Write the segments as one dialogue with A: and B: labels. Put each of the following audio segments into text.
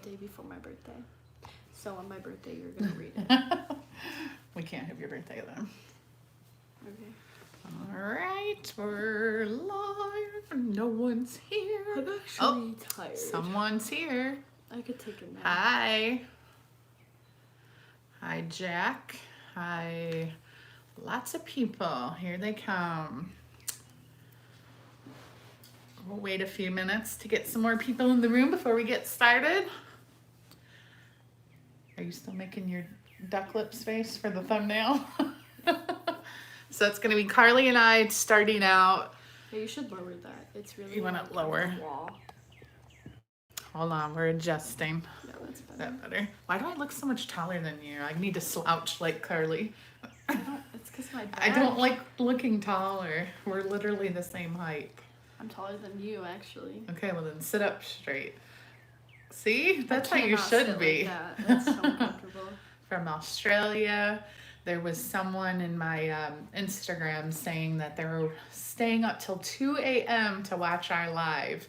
A: day before my birthday. So on my birthday, you're going to read it.
B: We can't have your birthday then.
A: Okay.
B: All right, we're live. No one's here.
A: I'm actually tired.
B: Someone's here.
A: I could take a nap.
B: Hi. Hi, Jack. Hi. Lots of people. Here they come. We'll wait a few minutes to get some more people in the room before we get started. Are you still making your duck lips face for the thumbnail? So it's going to be Karli and I starting out.
A: Yeah, you should lower that. It's really.
B: You want it lower?
A: Wall.
B: Hold on, we're adjusting.
A: Yeah, that's better.
B: Is that better? Why do I look so much taller than you? I need to slouch like Karli.
A: It's because my back.
B: I don't like looking taller. We're literally the same height.
A: I'm taller than you, actually.
B: Okay, well then sit up straight. See? That's how
A: I
B: you
A: cannot
B: should
A: sit
B: be.
A: Like that. That's so uncomfortable.
B: From Australia. There was someone in my Instagram saying that they were staying up till 2 a.m. to watch our live.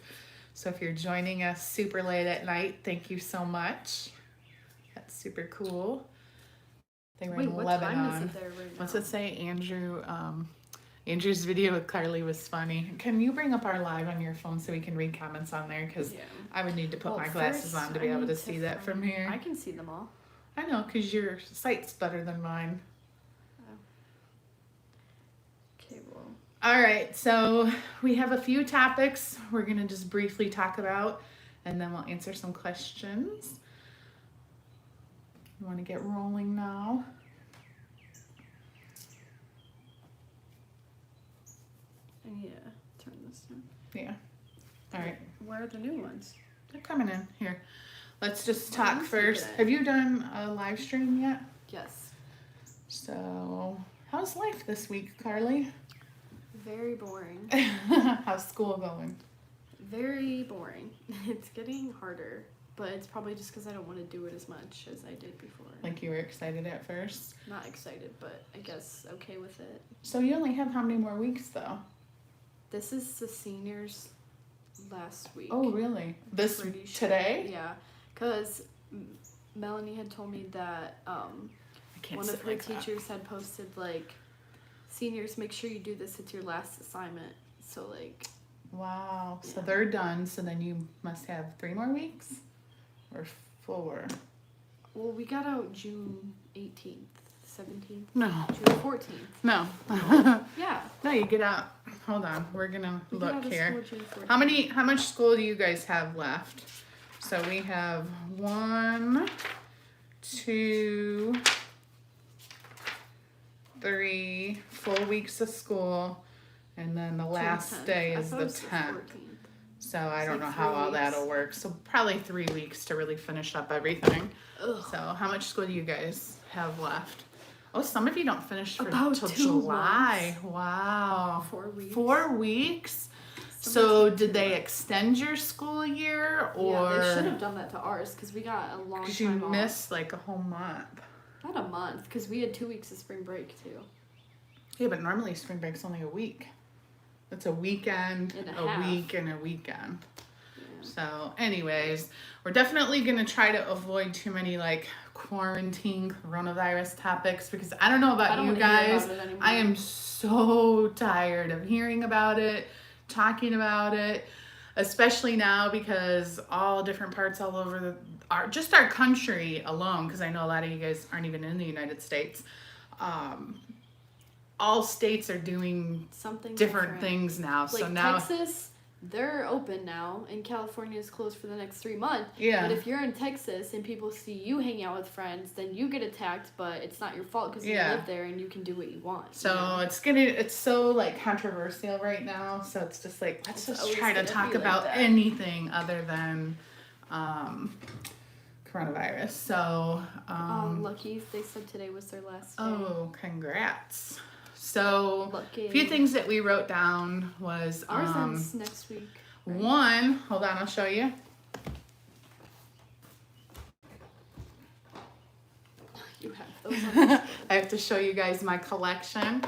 B: So if you're joining us super late at night, thank you so much. That's super cool. They were
A: Wait,
B: in
A: what
B: Lebanon.
A: time is it there right now?
B: What's it say? Andrew's video with Karli was funny. Can you bring up our live on your phone so we can read comments on there? Because
A: Yeah.
B: I would need to put
A: Well,
B: my glasses
A: first,
B: on to be
A: I
B: able to
A: need
B: see that from
A: find-
B: here.
A: I can see them all.
B: I know, because your sight's better than mine.
A: Okay, well.
B: All right, so we have a few topics we're going to just briefly talk about, and then we'll answer some questions. You want to get rolling now?
A: I need to turn this on.
B: Yeah. All right,
A: Where are the new ones?
B: they're coming in. Here, let's just
A: What
B: talk
A: is it
B: first.
A: today?
B: Have you done a live stream yet?
A: Yes.
B: So, how's life this week, Karli?
A: Very boring.
B: How's school going?
A: Very boring. It's getting harder, but it's probably just because I don't want to do it as much as I did before.
B: Like you were excited at first.
A: Not excited, but I guess okay with it.
B: So you only have how many more weeks though?
A: This is the seniors last week.
B: Oh, really? This
A: Pretty sure.
B: today?
A: Yeah, because Melanie had told me that
B: I can't
A: one
B: sit
A: of her
B: like that.
A: teachers had posted like, seniors, make sure you do this. It's your last assignment. So like.
B: Wow. So
A: Yeah.
B: they're done. So then you must have 3 more weeks? Or 4?
A: Well, we got out June 18th, 17th,
B: No.
A: June 14th.
B: No.
A: Yeah.
B: No, you get out. Hold on. We're going to
A: We got
B: look
A: out of
B: here.
A: school June 14th.
B: How much school do you guys have left? So we have 1, 2, 3 full weeks of school. And then the last
A: June 10th.
B: day
A: I
B: is
A: thought
B: the
A: it was
B: 10th.
A: 14th.
B: So I
A: It's
B: don't
A: like
B: know how
A: 3
B: all
A: weeks.
B: that'll work. So probably 3 weeks to really finish up everything.
A: Ugh.
B: So how much school do you guys have left? Oh, some of you don't finish for
A: About
B: till
A: 2
B: July. Wow.
A: 4 weeks.
B: 4 weeks?
A: Some
B: So
A: of us
B: did they
A: have
B: extend your school year
A: Yeah, they should
B: or
A: have done that to ours because we got a long
B: because
A: time
B: you
A: off.
B: missed like a whole month?
A: Not a month because we had 2 weeks of spring break too.
B: Yeah, but normally spring break's only a week. It's a weekend,
A: And a
B: a
A: half.
B: week, and a weekend.
A: Yeah.
B: So anyways, we're definitely going to try to avoid too many like quarantine coronavirus topics because I don't know about
A: I don't
B: you
A: wanna hear
B: guys.
A: about it anymore.
B: I am so tired of hearing about it, talking about it, especially now because all different parts all over our country alone, because I know a lot of you guys aren't even in the United States. All states are doing
A: Something
B: different things now.
A: Like
B: So now
A: Texas, they're open now, and California is closed for the next 3 months.
B: Yeah.
A: But if you're in Texas and people see you hanging out with friends, then you get attacked, but it's not your fault because
B: Yeah.
A: you live there and you can do what you want.
B: So
A: you know?
B: it's so like controversial right now. So it's just like, let's
A: It's
B: just
A: always
B: try to
A: gonna
B: talk
A: be like
B: about
A: that.
B: anything other than coronavirus. So,
A: Lucky, they said today was their last day.
B: oh, congrats. So
A: Lucky.
B: a few things that we wrote down was,
A: Ours ends next week. Right?
B: one, hold on, I'll show you.
A: You have those on the
B: I have to show you guys my collection.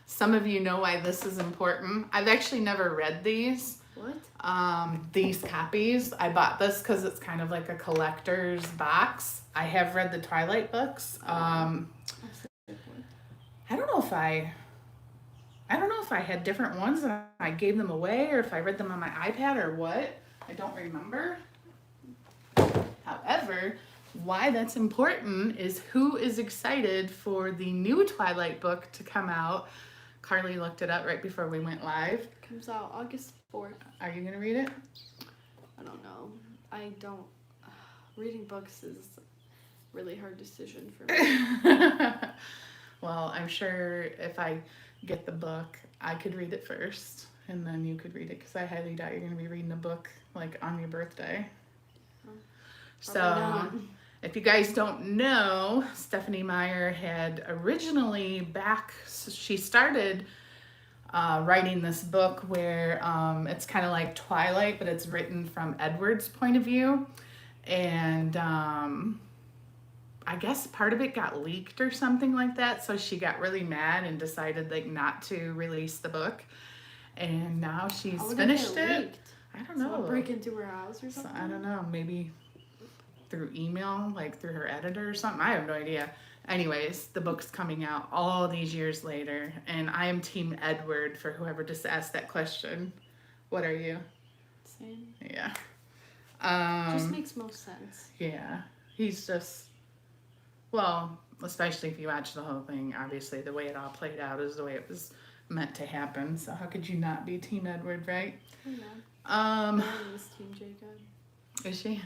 B: Some of you know why this is important. I've actually never read these.
A: What What?
B: These copies. I bought this because it's kind of like a collector's box. I have read the Twilight books. I don't know if I had different ones and I gave them away, or if I read them on my iPad or what. I don't remember. However, why that's important is who is excited for the new Twilight book to come out. Karli looked it up right before we went live.
A: Comes out August 4th.
B: Are you going to read it?
A: I don't know. I don't. Reading books is a really hard decision for me.
B: Well, I'm sure if I get the book, I could read it first, and then you could read it, because I highly doubt you're going to be reading a book like on your birthday. So, if you guys don't know, Stephanie Meyer had originally she started writing this book where it's kind of like Twilight, but it's written from Edward's point of view. And I guess part of it got leaked or something like that. So she got really mad and decided like not to release the book. And now she's finished it. Leaked? I don't know.
A: Someone break into her house or something?
B: So, I don't know. Maybe through email, like through her editor or something. I have no idea. Anyways, the book's coming out all these years later. And I am Team Edward for whoever just asked that question. What are you?
A: Same.
B: Yeah.
A: Just makes most sense.
B: Yeah. He's just... Well, especially if you watch the whole thing, obviously the way it all played out is the way it was meant to happen. So how could you not be Team Edward, right?
A: Yeah. Is Team Jacob.
B: Is she?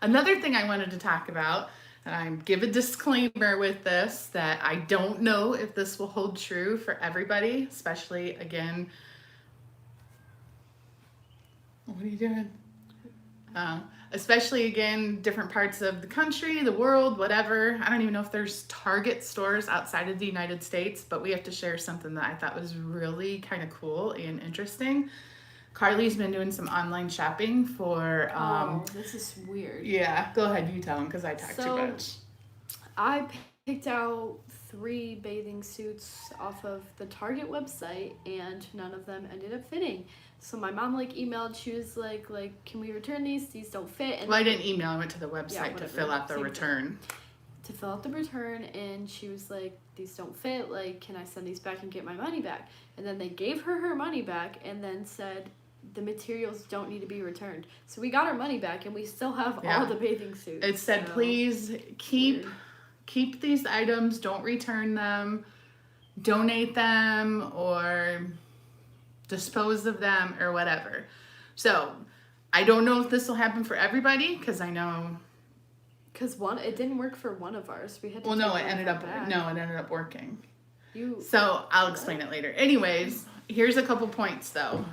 B: Another thing I wanted to talk about, and I give a disclaimer with this, that I don't know if this will hold true for everybody, especially, again... What are you doing? Especially, again, different parts of the country, the world, whatever. I don't even know if there's Target stores outside of the United States, but we have to share something that I thought was really kind of cool and interesting. Karli's been doing some online shopping for...
A: this is weird.
B: Yeah, go ahead, you tell them, because I talk too much.
A: I picked out 3 bathing suits off of the Target website, and none of them ended up fitting. So my mom emailed, she was like, can we return these? These don't fit. And
B: I didn't email, I went to the website to fill out the return.
A: To fill out the return, and she was like, these don't fit, can I send these back and get my money back? And then they gave her money back and then said the materials don't need to be returned. So we got our money back and we still have all the bathing suits.
B: It said, please keep these items, don't return them, donate them, or dispose of them, or whatever. So I don't know if this will happen for everybody, because I know...
A: Because it didn't work for one of ours. We had to
B: it ended up working.
A: You...
B: So I'll explain it later. Anyways, here's a couple points though.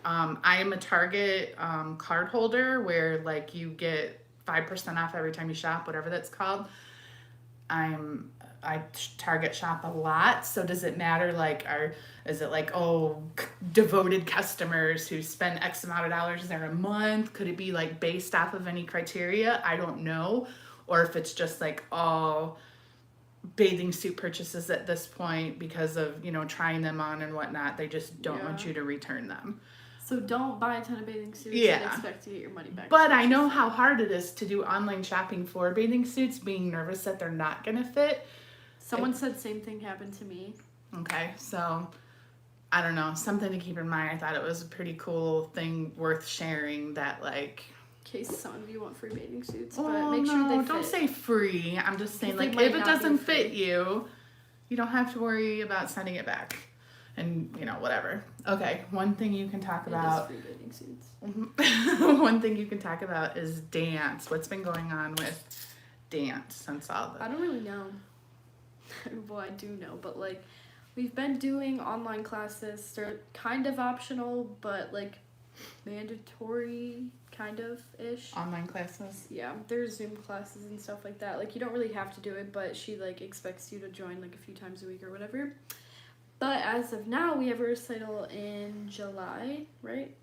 B: I am a Target card holder where you get 5% off every time you shop, whatever that's called. I Target shop a lot. So does it matter is it devoted customers who spend X amount of dollars there a month? Could it be based off of any criteria? I don't know. Or if it's just all bathing suit purchases at this point because of, trying them on and whatnot. They just don't want you to return them.
A: So don't buy a ton of bathing suits and expect to get your money back.
B: But I know how hard it is to do online shopping for bathing suits, being nervous that they're not going to fit.
A: Someone said same thing happened to me.
B: Okay, so I don't know. Something to keep in mind. I thought it was a pretty cool thing worth sharing that
A: in case some of you want free bathing suits,
B: but
A: make sure they fit.
B: Don't say free. I'm just saying if it doesn't fit you, you don't have to worry about sending it back. And, whatever. Okay, one thing you can talk about...
A: free bathing suits.
B: One thing you can talk about is dance. What's been going on with dance since all the...
A: I don't really know. Well, I do know, but, we've been doing online classes. They're kind of optional, but, mandatory, kind of-ish.
B: Online classes?
A: Yeah, there's Zoom classes and stuff like that. You don't really have to do it, but she, expects you to join, a few times a week or whatever. But as of now, we have a recital in July, right?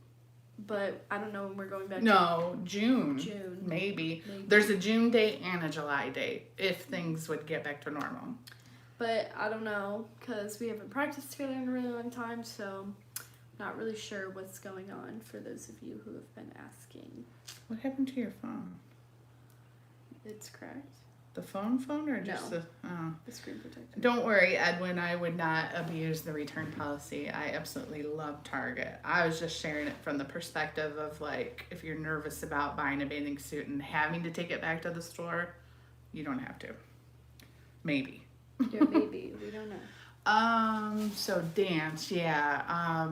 A: But I don't know when we're going back.
B: No, June.
A: June.
B: Maybe. There's a June date and a July date, if things would get back to normal.
A: But I don't know, because we haven't practiced together in a really long time, so I'm Not really sure what's going on for those of you who have been asking.
B: What happened to your phone?
A: It's cracked.
B: The phone or just
A: No.
B: the
A: screen protector.
B: Don't worry, Edwin, I would not abuse the return policy. I absolutely love Target. I was just sharing it from the perspective of like, if you're nervous about buying a bathing suit and having to take it back to the store, you don't have to. Maybe.
A: Yeah, maybe. We don't know.
B: So dance, yeah.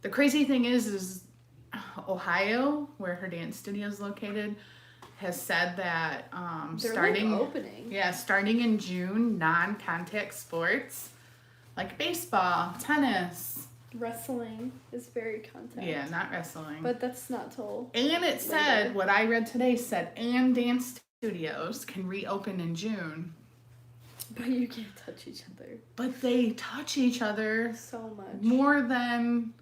B: The crazy thing is Ohio, where her dance studio is located, has said that
A: They're
B: starting
A: like opening.
B: Yeah, starting in June, non-contact sports like baseball, tennis.
A: Wrestling is very contact.
B: Yeah, not wrestling.
A: But that's not till
B: And it said, what I read today said, and dance studios can reopen in June.
A: But you can't touch each other.
B: But they touch each other
A: So much.
B: more than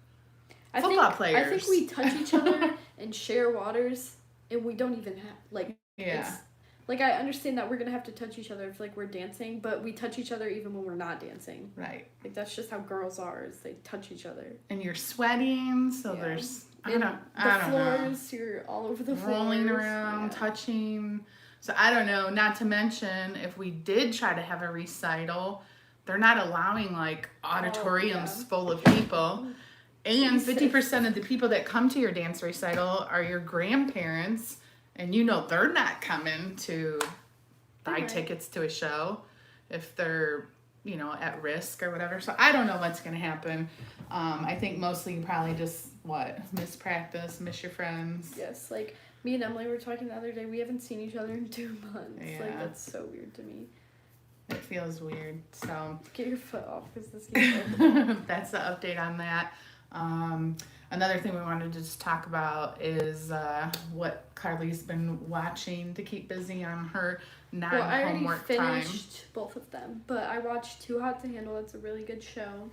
B: football players.
A: I think we touch each other and share waters, and we don't even have, like,
B: Yeah.
A: Like, I understand that we're going to have to touch each other if, like, we're dancing, but we touch each other even when we're not dancing.
B: Right.
A: Like, that's just how girls are, is they touch each other.
B: And you're sweating, so
A: Yeah.
B: there's,
A: And
B: I don't
A: floors, you're all over the floors.
B: rolling around,
A: Yeah.
B: touching. So I don't know, not to mention, if we did try to have a recital, they're not allowing, like, auditoriums full of people. And 50% of the people that come to your dance recital are your grandparents, and you know they're not coming to buy tickets to a show if they're, you know, at risk or whatever. So I don't know what's going to happen. I think mostly you probably just, miss practice, miss your friends.
A: Yes, like, me and Emily were talking the other day, we haven't seen each other in 2 months.
B: Yeah.
A: Like, that's so weird to me.
B: It feels weird. So
A: Get your foot off, because this keeps opening.
B: that's the update on that. Another thing we wanted to just talk about is what Karli's been watching to keep busy on her
A: Well, I already
B: non-homework time.
A: finished both of them, but I watched Too Hot to Handle. It's a really good show.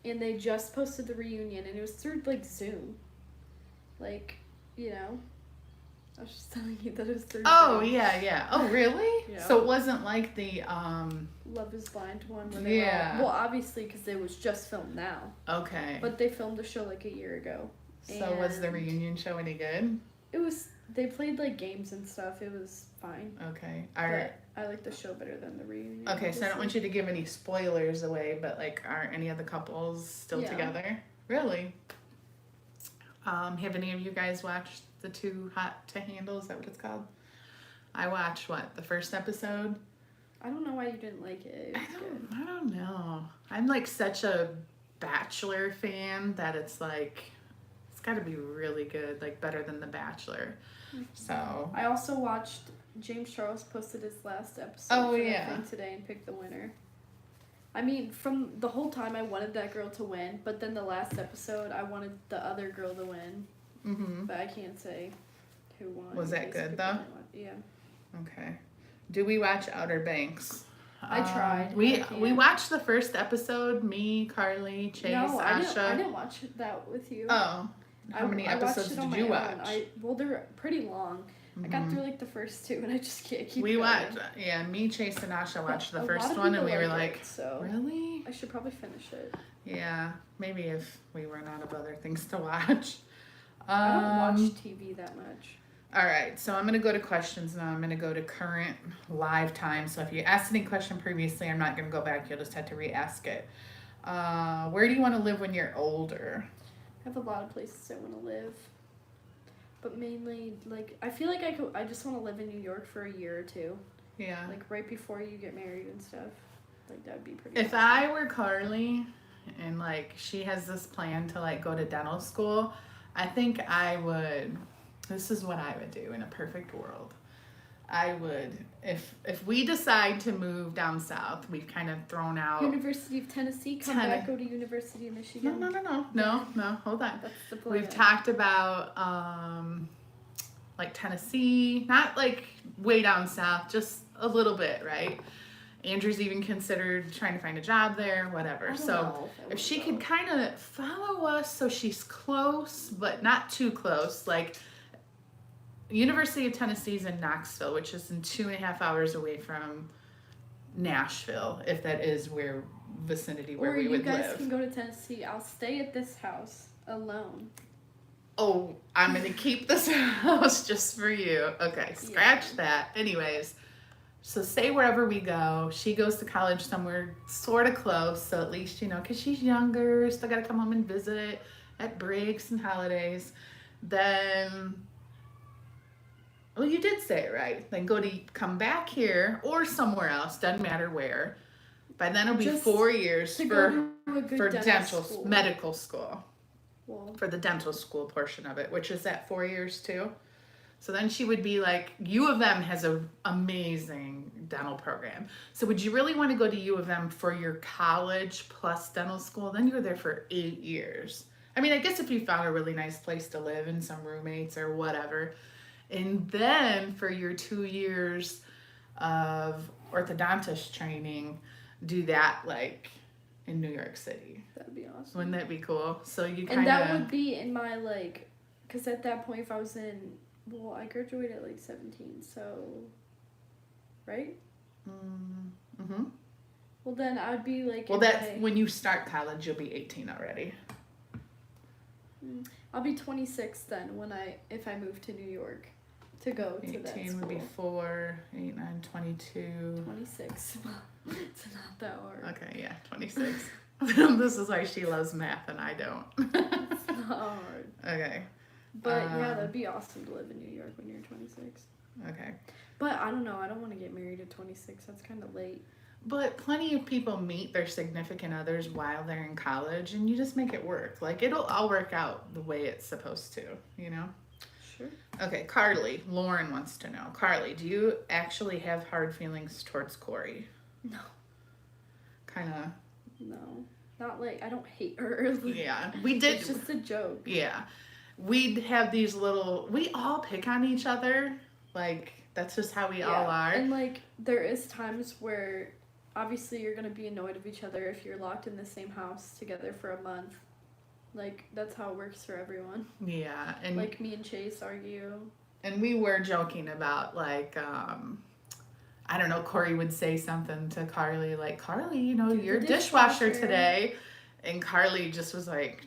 A: And they just posted the reunion, and it was through, like, Zoom. Like, you know, I was just telling you that it was through
B: Oh,
A: Zoom.
B: yeah. Oh, really?
A: Yeah.
B: So it wasn't like the,
A: Love is Blind one. Where they
B: Yeah.
A: Were all, well, obviously, because it was just filmed now.
B: okay.
A: But they filmed the show, like, a year ago.
B: So was the reunion show any good?
A: It was, they played, like, games and stuff. It was fine.
B: Okay. All right.
A: But I like the show better than the reunion.
B: Okay, so I don't
A: obviously.
B: want you to give any spoilers away, but like, are any of the couples still
A: Yeah.
B: together? Really? Have any of you guys watched the Too Hot to Handle? Is that what it's called? I watched the first episode?
A: I don't know why you didn't like it. It was good.
B: I don't know. I'm like such a Bachelor fan that it's like, it's got to be really good, like better than The Bachelor. So
A: I also watched, James Charles posted his last episode
B: Oh,
A: for
B: yeah.
A: the thing today and picked the winner. I mean, from the whole time I wanted that girl to win, but then the last episode I wanted the other girl to win.
B: mm-hmm.
A: But I can't say who won.
B: Was that
A: Basically,
B: good, though?
A: Yeah.
B: Okay. Do we watch Outer Banks?
A: I tried.
B: We
A: I can't.
B: watched the first episode. Me, Karli, Chase,
A: No, I
B: Asha.
A: didn't watch that with you.
B: Oh, how many
A: I watched
B: episodes
A: it on
B: did
A: my
B: you
A: own.
B: watch?
A: Well, they're pretty long. I got
B: Mhm.
A: through like the first 2, and I just can't keep
B: We
A: going.
B: watched. Yeah, me, Chase, and Asha watched
A: A
B: the
A: lot
B: first
A: of
B: one, and
A: people
B: we were
A: like
B: like,
A: it, so
B: really?
A: I should probably finish it.
B: Yeah, maybe if we run out of other things to watch.
A: I don't watch TV that much.
B: All right, so I'm going to go to questions now. I'm going to go to current live time. So if you asked any question previously, I'm not going to go back. You'll just have to re-ask it. Where do you want to live when you're older?
A: I have a lot of places I want to live. But mainly, like, I feel like I just want to live in New York for a year or 2.
B: Yeah.
A: Like, right before you get married and stuff. Like, that would be pretty
B: If
A: awesome.
B: I were Karli and, like, she has this plan to, like, go to dental school, I think I would, this is what I would do in a perfect world. I would, if we decide to move down south, we've kind of thrown out.
A: University of Tennessee, come back, go to University of Michigan.
B: No, hold on.
A: That's the plan.
B: We've talked about, like, Tennessee, not, like, way down south, just a little bit, right? Andrew's even considered trying to find a job there, whatever.
A: I don't
B: So
A: know I
B: if
A: would
B: she
A: go.
B: could kind of follow us so she's close, but not too close, like University of Tennessee's in Knoxville, which is in 2.5 hours away from Nashville, if that is where vicinity where
A: Or
B: we
A: you
B: would
A: guys
B: live.
A: can go to Tennessee. I'll stay at this house alone.
B: Oh, I'm gonna keep this house just for you. Okay, scratch that. Anyways, so say wherever we go, she goes to college somewhere sort of close, so at least, you know, because she's younger, still got to come home and visit at breaks and holidays. Then, well, you did say it right. Then come back here or somewhere else, doesn't matter where. By then it'll be
A: Just
B: 4 years
A: to
B: for
A: go to a good
B: for
A: dental school.
B: medical school.
A: Well,
B: For the dental school portion of it, which is at 4 years too. So then she would be like, U of M has an amazing dental program. So would you really want to go to U of M for your college plus dental school? Then you're there for 8 years. I mean, I guess if you found a really nice place to live and some roommates or whatever. And then for your 2 years of orthodontist training, do that like in New York City.
A: that'd be awesome.
B: Wouldn't that be cool? So you kind
A: And
B: of...
A: that would be in my, like, because at that point, if I was in, well, I graduated at, like, 17, so, right?
B: Mm-hmm.
A: Well, then I would be, like,
B: Well, that's when you start college, you'll be 18 already.
A: I'll be 26 then if I move to New York to go to that
B: 18
A: school.
B: would be 4, 8, 9, 22.
A: 26. It's not that hard.
B: Okay, yeah, 26. This is why she loves math and I don't.
A: It's not hard.
B: Okay.
A: But yeah, that'd be awesome to live in New York when you're 26.
B: Okay.
A: But I don't know. I don't want to get married at 26. That's kind of late.
B: But plenty of people meet their significant others while they're in college and you just make it work. Like, it'll all work out the way it's supposed to, you know?
A: Sure.
B: Okay, Karli. Lauren wants to know. Karli, do you actually have hard feelings towards Corey?
A: No.
B: Kind of.
A: No. Not like, I don't hate her.
B: Yeah, we did.
A: It's just a joke.
B: Yeah. We'd have these little, we all pick on each other. Like, that's just how we all are.
A: And like, there is times where obviously you're going to be annoyed of each other if you're locked in the same house together for a month. Like, that's how it works for everyone.
B: Yeah. And
A: like, me and Chase argue.
B: And we were joking about, like, I don't know, Corey would say something to Karli, like, Karli, you know, you're dishwasher today. And Karli just was like,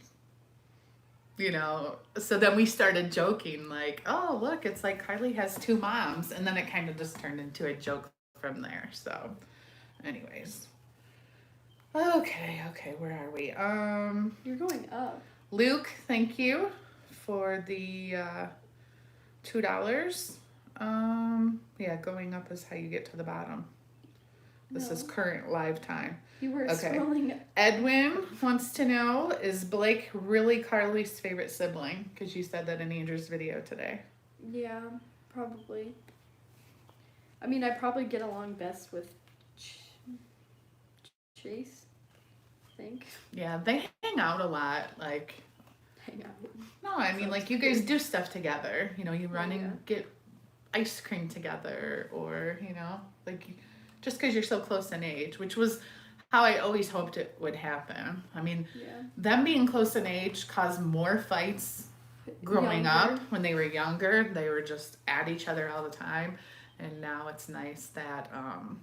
B: you know, so then we started joking, like, oh, look, it's like Karli has 2 moms. And then it kind of just turned into a joke from there. So, anyways. Okay, where are we?
A: You're going up.
B: Luke, thank you for the $2. Yeah, going up is how you get to the bottom. This is current live time.
A: You were scrolling.
B: Edwin wants to know, is Blake really Karli's favorite sibling? Because you said that in Andrew's video today.
A: Yeah, probably. I mean, I probably get along best with Chase, I think.
B: Yeah, they hang out a lot, like...
A: Hang out.
B: No, I mean, like, you guys do stuff together. You know, you run and get ice cream together, or, you know, like, just because you're so close in age, which was how I always hoped it would happen. I mean, them being close in age caused more fights growing up. When they were younger, they were just at each other all the time. And now it's nice that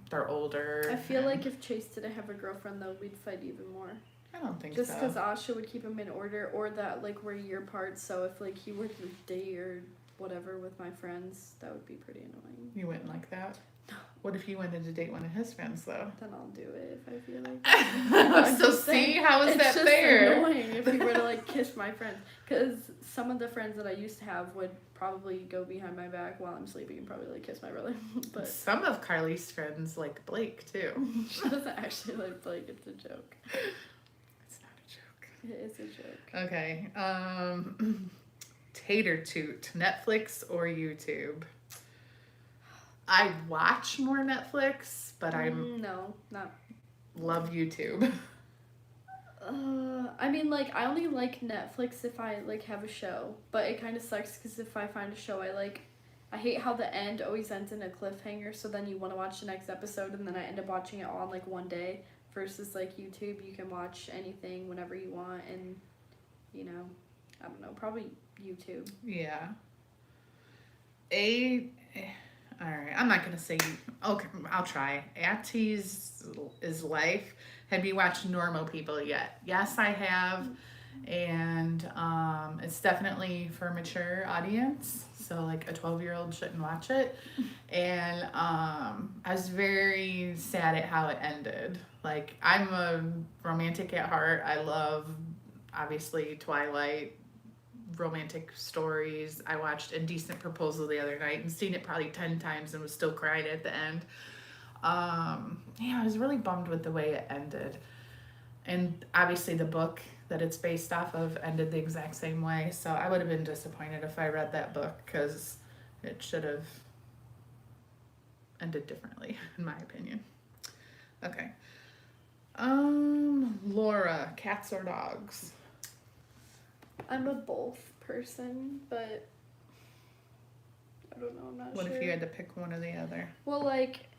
B: they're older.
A: I feel like if Chase didn't have a girlfriend, though, we'd fight even more.
B: I don't think
A: Just
B: so.
A: because Asha would keep him in order, or that, like, we're year apart, so if, like, he were to date or whatever with my friends, that would be pretty annoying.
B: You wouldn't like that?
A: No.
B: What if you wanted to date one of his friends, though?
A: Then I'll do it if I feel like it.
B: So see, how is that fair?
A: It's just annoying if he were to, like, kiss my friends. Because some of the friends that I used to have would probably go behind my back while I'm sleeping and probably, like, kiss my brother. But
B: some of Karli's friends like Blake, too.
A: She doesn't actually like Blake. It's a joke.
B: It's not a joke.
A: It is a joke.
B: Okay. Tater Toot, Netflix or YouTube? I watch more Netflix, but I'm...
A: No, not...
B: Love YouTube.
A: I mean, like, I only like Netflix if I, like, have a show. But it kind of sucks because if I find a show I hate how the end always ends in a cliffhanger, so then you want to watch the next episode, and then I end up watching it all in, like, one day. Versus, like, YouTube, you can watch anything whenever you want, and, you know, I don't know, probably YouTube.
B: Yeah. Alright, I'm not gonna say. Okay, I'll try. Auntie's is Life. Have you watched Normal People yet? Yes, I have, and it's definitely for a mature audience. So like a 12-year-old shouldn't watch it. And I was very sad at how it ended. Like I'm a romantic at heart. I love obviously Twilight, romantic stories. I watched Indecent Proposal the other night and seen it probably 10 times and was still crying at the end. Yeah, I was really bummed with the way it ended. And obviously the book that it's based off of ended the exact same way. So I would have been disappointed if I read that book because it should have ended differently, in my opinion. Okay. Laura, cats or dogs?
A: I'm a both person, but I don't know, I'm not
B: What
A: sure.
B: if you had to pick one or the other?
A: Well, like,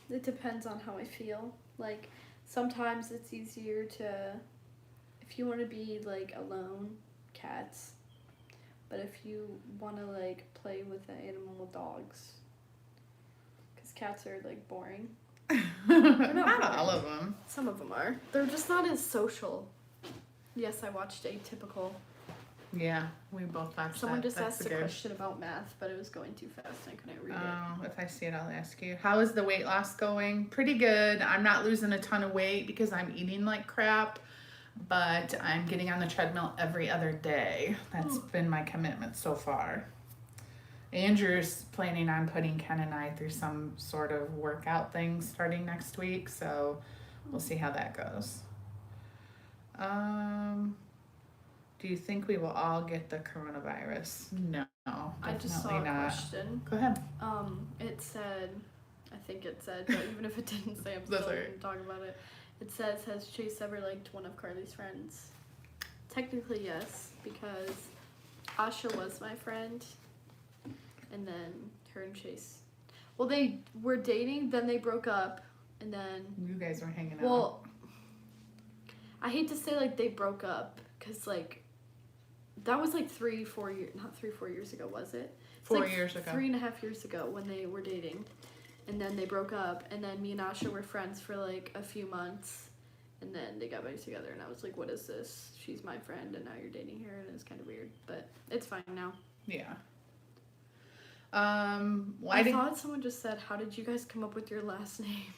A: it depends on how I feel. Like, sometimes it's easier to, if you want to be, like, alone, cats. But if you want to, like, play with an animal, dogs. Because cats are, like, boring.
B: Not all of them.
A: Some of them are. They're just not as social. Yes, I watched Atypical.
B: Yeah, we both watched
A: Someone
B: that.
A: just asked a question about math, but it was going too fast and I couldn't read it.
B: Oh, if I see it, I'll ask you. How is the weight loss going? Pretty good. I'm not losing a ton of weight because I'm eating like crap, but I'm getting on the treadmill every other day. That's been my commitment so far. Andrew's planning on putting Ken and I through some sort of workout thing starting next week, so we'll see how that goes. Do you think we will all get the coronavirus? No,
A: I just saw a question.
B: Go ahead.
A: It said, I think it said, but even if it didn't say, I'm still going to talk about it. It says, has Chase ever liked one of Karli's friends? Technically, yes, because Asha was my friend, and then her and Chase. Well, they were dating, then they broke up, and then.
B: You guys were hanging out.
A: Well, I hate to say like they broke up, because like. That was like 3-4 years, not 3-4 years ago, was it? It's
B: 4
A: like
B: years ago.
A: 3.5 years ago when they were dating. And then they broke up, and then me and Asha were friends for like a few months. And then they got back together, and I was like, what is this? She's my friend, and now you're dating her, and it's kind of weird. But it's fine now.
B: Yeah.
A: I thought someone just said, how did you guys come up with your last name?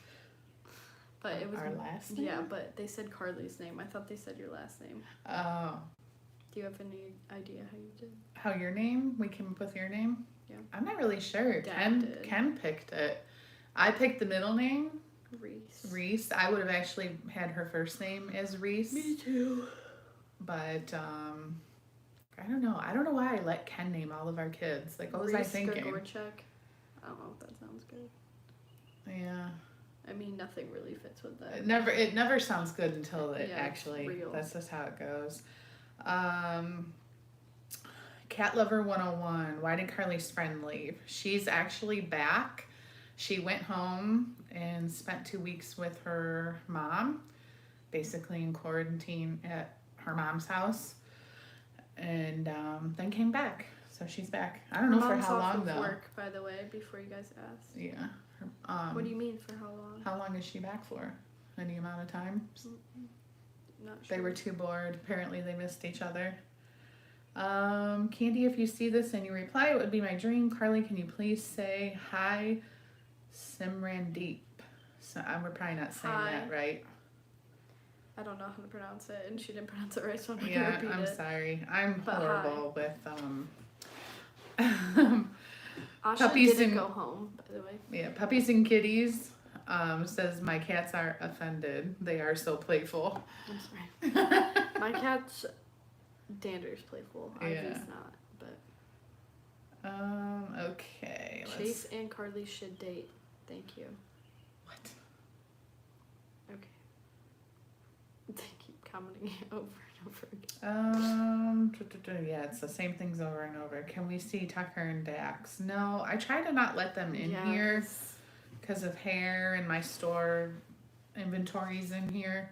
A: But it was
B: our last name?
A: Yeah, but they said Karli's name. I thought they said your last name.
B: Oh.
A: Do you have any idea how you did?
B: How your name? We came up with your name?
A: Yeah.
B: I'm not really sure.
A: Dad
B: Ken picked it. I picked the middle name.
A: Reese.
B: I would have actually had her first name as Reese.
A: Me too.
B: But I don't know. I don't know why I let Ken name all of our kids. Like, what was I thinking?
A: Grigorchuk. I don't know if that sounds good.
B: Yeah.
A: I mean, nothing really fits with that.
B: It never sounds good until it actually.
A: Real.
B: That's just how it goes. Cat Lover 101. Why did Karli's friend leave? She's actually back. She went home and spent 2 weeks with her mom, basically in quarantine at her mom's house, and then came back. So she's back. I don't know for how long though.
A: Work, by the way, before you guys asked.
B: Yeah.
A: What do you mean for how long?
B: How long is she back for? Any amount of time?
A: Not sure.
B: They were too bored. Apparently they missed each other. Candy, if you see this and you reply, it would be my dream. Karli, can you please say hi, Simrandeep? So we're probably not saying that right.
A: I don't know how to pronounce it, and she didn't pronounce it right, so I'm not
B: gonna
A: repeat
B: I'm
A: it.
B: sorry. I'm horrible with
A: Asha
B: puppies
A: didn't
B: and
A: go home, by the way.
B: Yeah, Puppies and Kitties says my cats are offended. They are so playful.
A: I'm sorry. My cat's Dander's playful. Ivy's not, but.
B: Okay.
A: Chase and Karli should date. Thank you.
B: What?
A: Okay. They keep commenting over and over again.
B: Yeah, it's the same things over and over. Can we see Tucker and Dax? No, I try to not let them in here because of hair and my store inventories in here.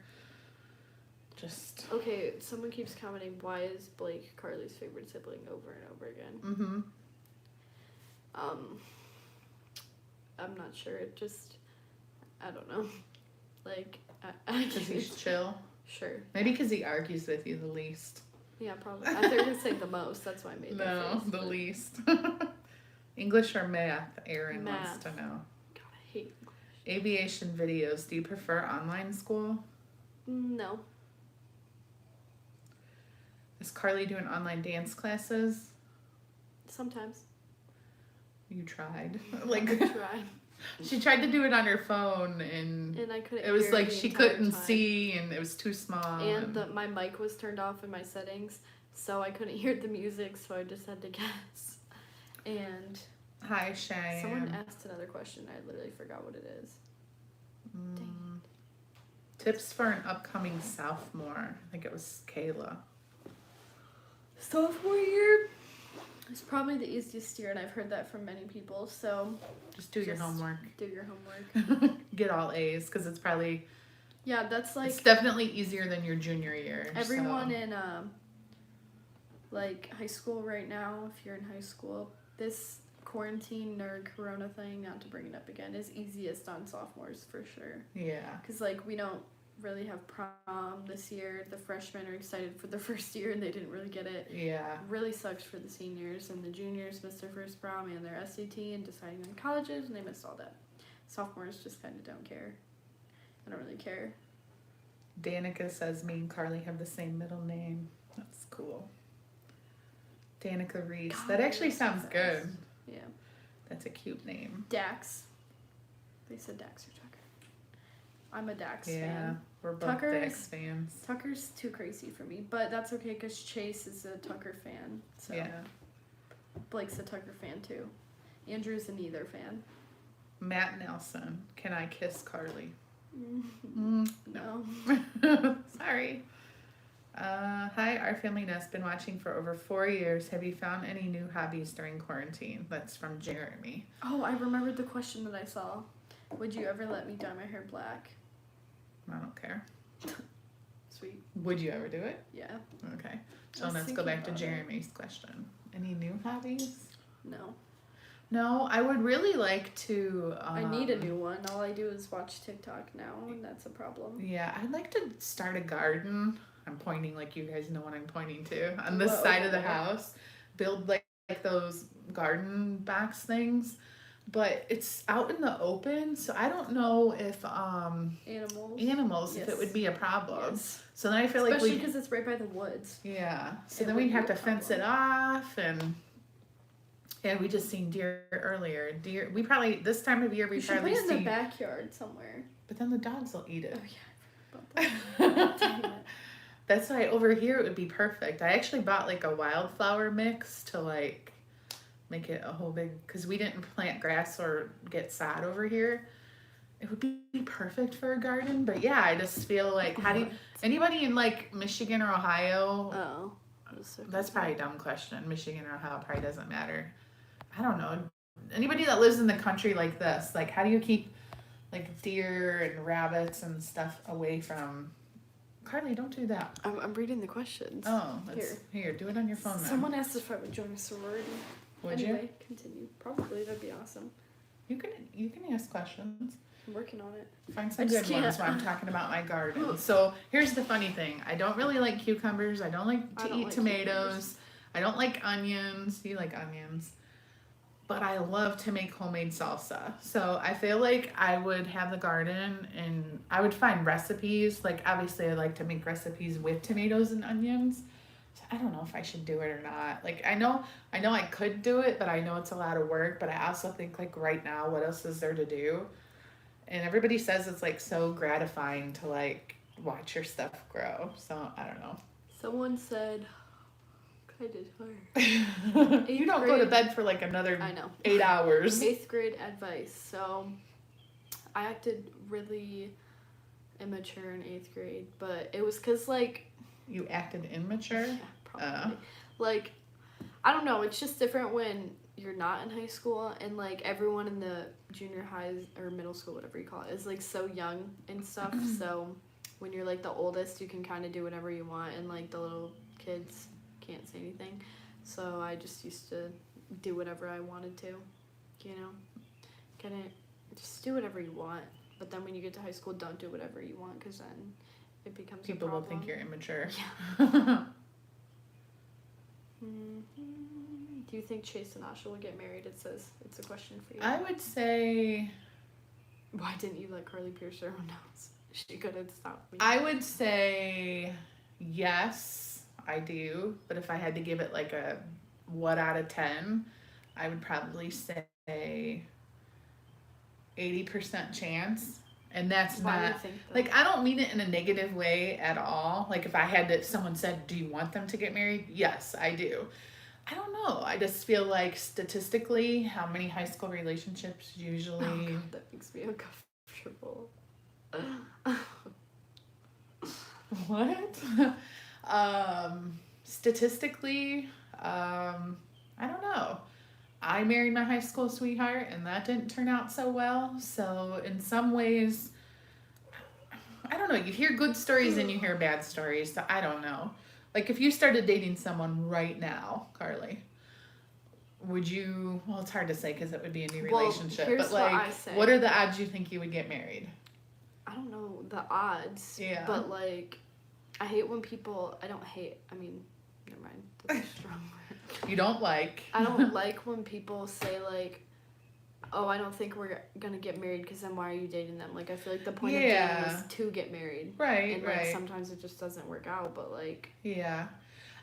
B: Just
A: okay. Someone keeps commenting. Why is Blake Karli's favorite sibling over and over again?
B: Mm-hmm.
A: I'm not sure. It just, I don't know. Like, I
B: Because he's chill.
A: Sure.
B: Maybe because he argues with you the least.
A: Yeah, probably. I thought you were going to say the most. That's why I made that
B: No,
A: face,
B: the
A: but-
B: least. English or math? Aaron wants
A: Math.
B: to know.
A: God, I hate English.
B: Aviation videos. Do you prefer online school?
A: No.
B: Is Karli doing online dance classes?
A: Sometimes.
B: You tried.
A: I
B: Like,
A: try.
B: she tried to do it on her phone, and
A: And I couldn't
B: it was
A: hear
B: like
A: the
B: she
A: entire
B: couldn't
A: time.
B: see, and it was too small.
A: And my mic was turned off in my settings, so I couldn't hear the music, so I just had to guess. And
B: Hi, Shay.
A: someone asked another question. I literally forgot what it is.
B: Tips for an upcoming sophomore. I think it was Kayla.
A: Sophomore year is probably the easiest year, and I've heard that from many people, so
B: Just do your
A: Just-
B: homework.
A: do your homework.
B: Get all A's, because it's probably
A: Yeah, that's like
B: it's definitely easier than your junior year.
A: everyone
B: so.
A: in like high school right now. If you're in high school, this quarantine or corona thing, not to bring it up again, is easiest on sophomores for sure.
B: Yeah.
A: Because like we don't really have prom this year. The freshmen are excited for the first year and they didn't really get it.
B: Yeah.
A: It really sucks for the seniors, and the juniors missed their first prom and their SAT and deciding on colleges, and they missed all that. Sophomores just kind of don't care. I don't really care.
B: Danica says me and Karli have the same middle name. That's cool. Danica Reese.
A: God,
B: That actually
A: that's so
B: sounds
A: fast.
B: good.
A: Yeah.
B: That's a cute name.
A: Dax. They said Dax or Tucker. I'm a Dax
B: Yeah.
A: fan.
B: We're both
A: Tucker's-
B: Dax fans.
A: Tucker's too crazy for me, but that's okay because Chase is a Tucker fan. So
B: Yeah.
A: Blake's a Tucker fan too. Andrew's a neither fan.
B: Matt Nelson. Can I kiss Karli?
A: No.
B: Sorry. Hi, our family has been watching for over 4 years. Have you found any new hobbies during quarantine? That's from Jeremy.
A: Oh, I remembered the question that I saw. Would you ever let me dye my hair black?
B: I don't care.
A: Sweet.
B: Would you ever do it?
A: Yeah.
B: Okay.
A: I
B: So
A: was
B: let's go
A: thinking
B: back to
A: about it.
B: Jeremy's question. Any new hobbies?
A: No.
B: No, I would really like to.
A: I need a new one. All I do is watch TikTok now, and that's a problem.
B: Yeah, I'd like to start a garden. I'm pointing like you guys know what I'm pointing to. On this
A: Whoa.
B: side of the house, build like those garden box things. But it's out in the open, so I don't know if
A: Animals.
B: if it
A: Yes.
B: would be a problem.
A: Yes.
B: So then I feel like
A: Especially because it's right by the woods.
B: yeah. So
A: It
B: then
A: would
B: we'd
A: be
B: have
A: a
B: to fence it
A: problem.
B: off, and yeah, we just seen deer earlier. Deer. We probably this time of year we
A: You should put
B: probably
A: it in the
B: see.
A: backyard somewhere.
B: But then the dogs will eat it.
A: Oh yeah, I forgot about that. Dang it.
B: That's why over here it would be perfect. I actually bought like a wildflower mix to like make it a whole big, because we didn't plant grass or get sod over here. It would be perfect for a garden. But yeah, I just feel like, how do you, anybody in like Michigan or Ohio,
A: Oh. That was so
B: that's
A: confusing.
B: probably a dumb question. Michigan or Ohio probably doesn't matter. I don't know. Anybody that lives in the country like this, like how do you keep like deer and rabbits and stuff away from, Karli, don't do that.
A: I'm reading the questions.
B: Oh, that's, here, do it on your phone then.
A: Someone asked if I would join a sorority.
B: Would
A: Anyway, continue. Probably, that'd be awesome.
B: you? You can ask questions.
A: I'm working on it.
B: Find some
A: just
B: good ones
A: can't.
B: while I'm talking about my garden. So here's the funny thing. I don't really like cucumbers. I don't like
A: I
B: to
A: don't
B: eat
A: like
B: tomatoes.
A: cucumbers.
B: I don't like onions. You like onions. But I love to make homemade salsa. So I feel like I would have the garden and I would find recipes. Like obviously I like to make recipes with tomatoes and onions. So I don't know if I should do it or not. Like I know I could do it, but I know it's a lot of work. But I also think like right now, what else is there to do? And everybody says it's like so gratifying to like watch your stuff grow. So I don't know.
A: Someone said, kind of tired.
B: You don't go to bed for like another
A: I know.
B: 8 hours.
A: 8th grade advice. So I acted really immature in 8th grade, but it was because like
B: You acted immature?
A: yeah, probably. Like, I don't know. It's just different when you're not in high school and like everyone in the junior highs or middle school, whatever you call it, is like so young and stuff. So when you're like the oldest, you can kind of do whatever you want, and like the little kids can't say anything. So I just used to do whatever I wanted to, you know, just do whatever you want. But then when you get to high school, don't do whatever you want, because then it becomes
B: People
A: a
B: will
A: problem.
B: think you're immature.
A: Yeah. Do you think Chase and Asha will get married? It says it's a question for you.
B: I would say.
A: Why didn't you let Carly pierce her own nose? She could have stopped me.
B: I would say yes, I do. But if I had to give it like a what out of 10, I would probably say 80% chance. And that's
A: Why do you
B: not,
A: think that?
B: like, I don't mean it in a negative way at all. Like, if I had to, someone said, do you want them to get married? Yes, I do. I don't know. I just feel like statistically, how many high school relationships usually.
A: Oh God, that makes me uncomfortable.
B: What? Statistically, I don't know. I married my high school sweetheart and that didn't turn out so well. So in some ways, I don't know. You hear good stories and you hear bad stories. So I don't know. Like if you started dating someone right now, Carly, would you, well, it's hard to say because it would be a new relationship,
A: here's
B: but like,
A: what I say.
B: what are the odds you think you would get married?
A: I don't know the odds.
B: Yeah.
A: But like, I hate when people, I don't hate, I mean, never mind. That's a strong word.
B: You don't like.
A: I don't like when people say like, oh, I don't think we're gonna get married because then why are you dating them? Like I feel like the point of dating is to get married.
B: Right,
A: and like
B: right.
A: sometimes it just doesn't work out, but like.
B: Yeah.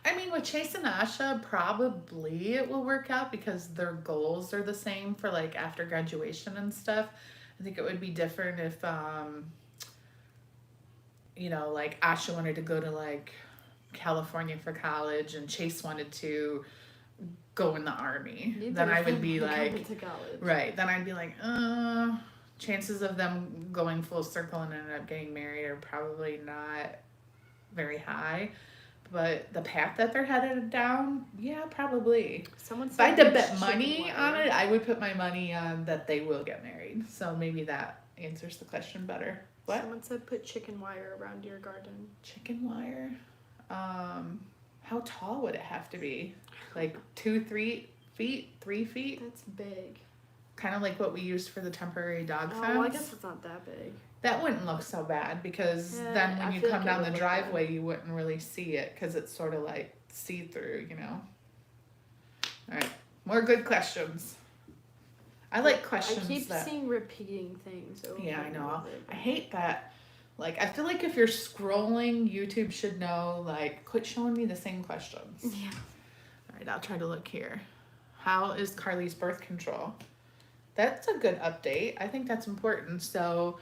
B: I mean, with Chase and Asha, probably it will work out because their goals are the same for like after graduation and stuff. I think it would be different if, you know, like Asha wanted to go to like California for college and Chase wanted to go in the army.
A: Neither
B: then I
A: of
B: would
A: them
B: be
A: go
B: like,
A: into college.
B: right. Then I'd be like, chances of them going full circle and ended up getting married are probably not very high. But the path that they're headed down, yeah, probably.
A: Someone
B: If I
A: said
B: had to
A: use
B: bet money
A: chicken
B: on
A: wire.
B: it, I would put my money on that they will get married. So maybe that answers the question better. What?
A: Someone said put chicken wire around your garden.
B: Chicken wire? How tall would it have to be? Like 2-3 feet? 3 feet?
A: That's big.
B: Kind of like what we used for the temporary dog fence.
A: Oh, well, I guess it's not that big.
B: That wouldn't look so bad because
A: Yeah,
B: then when
A: I
B: you
A: feel
B: come
A: like it
B: down
A: would
B: the
A: look
B: driveway, you wouldn't really see it because it's sort of like see-through, you know? All right, more good questions. I like questions
A: I keep
B: that...
A: seeing repeating things over
B: Yeah, I
A: and
B: know.
A: over.
B: I hate that. Like, I feel like if you're scrolling, YouTube should know, like, quit showing me the same questions.
A: Yeah.
B: All right, I'll try to look here. How is Carly's birth control? That's a good update. I think that's important. So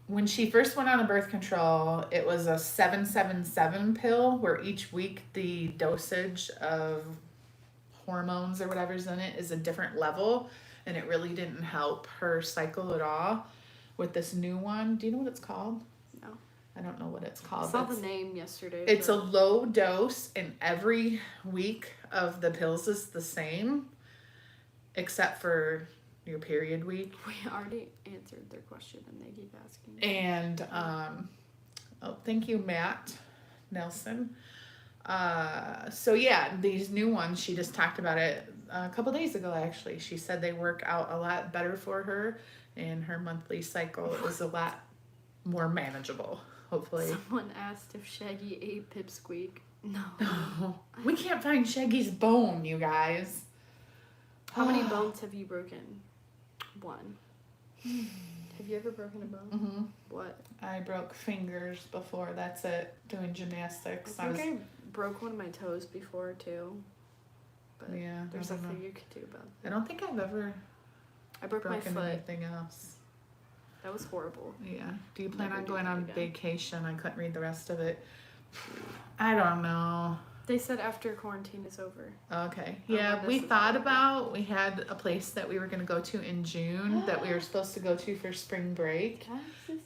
B: when she first went on a birth control, it was a 777 pill where each week the dosage of hormones or whatever's in it is a different level. And it really didn't help her cycle at all. With this new one, do you know what it's called?
A: No.
B: I don't know what it's
A: I
B: called.
A: saw the name yesterday.
B: It's a low dose, and every week of the pills is the same, except for your period week.
A: We already answered their question, and they keep asking.
B: And oh, thank you, Matt Nelson. So yeah, these new ones, she just talked about it a couple days ago. Actually, she said they work out a lot better for her, and her monthly cycle is a lot more manageable. Hopefully.
A: Someone asked if Shaggy ate Pipsqueak. No.
B: We can't find Shaggy's bone, you guys.
A: How many bones have you broken? One. Have you ever broken a bone?
B: Mm-hmm.
A: What?
B: I broke fingers before. That's it. Doing gymnastics.
A: I think I broke one of my toes before too. But
B: yeah,
A: there's
B: I don't
A: nothing
B: know.
A: you could do about
B: I don't think I've ever
A: it. I broke my
B: broken
A: foot.
B: anything else.
A: That was horrible.
B: Yeah. Do you plan
A: Never
B: on
A: do
B: going
A: that
B: on
A: again.
B: vacation? I couldn't read the rest of it. I don't know.
A: They said after quarantine is over.
B: Okay.
A: Oh,
B: Yeah,
A: this
B: we
A: is
B: thought
A: horrible.
B: about, we had a place that we were going to go to in June that we were supposed to go to for spring break.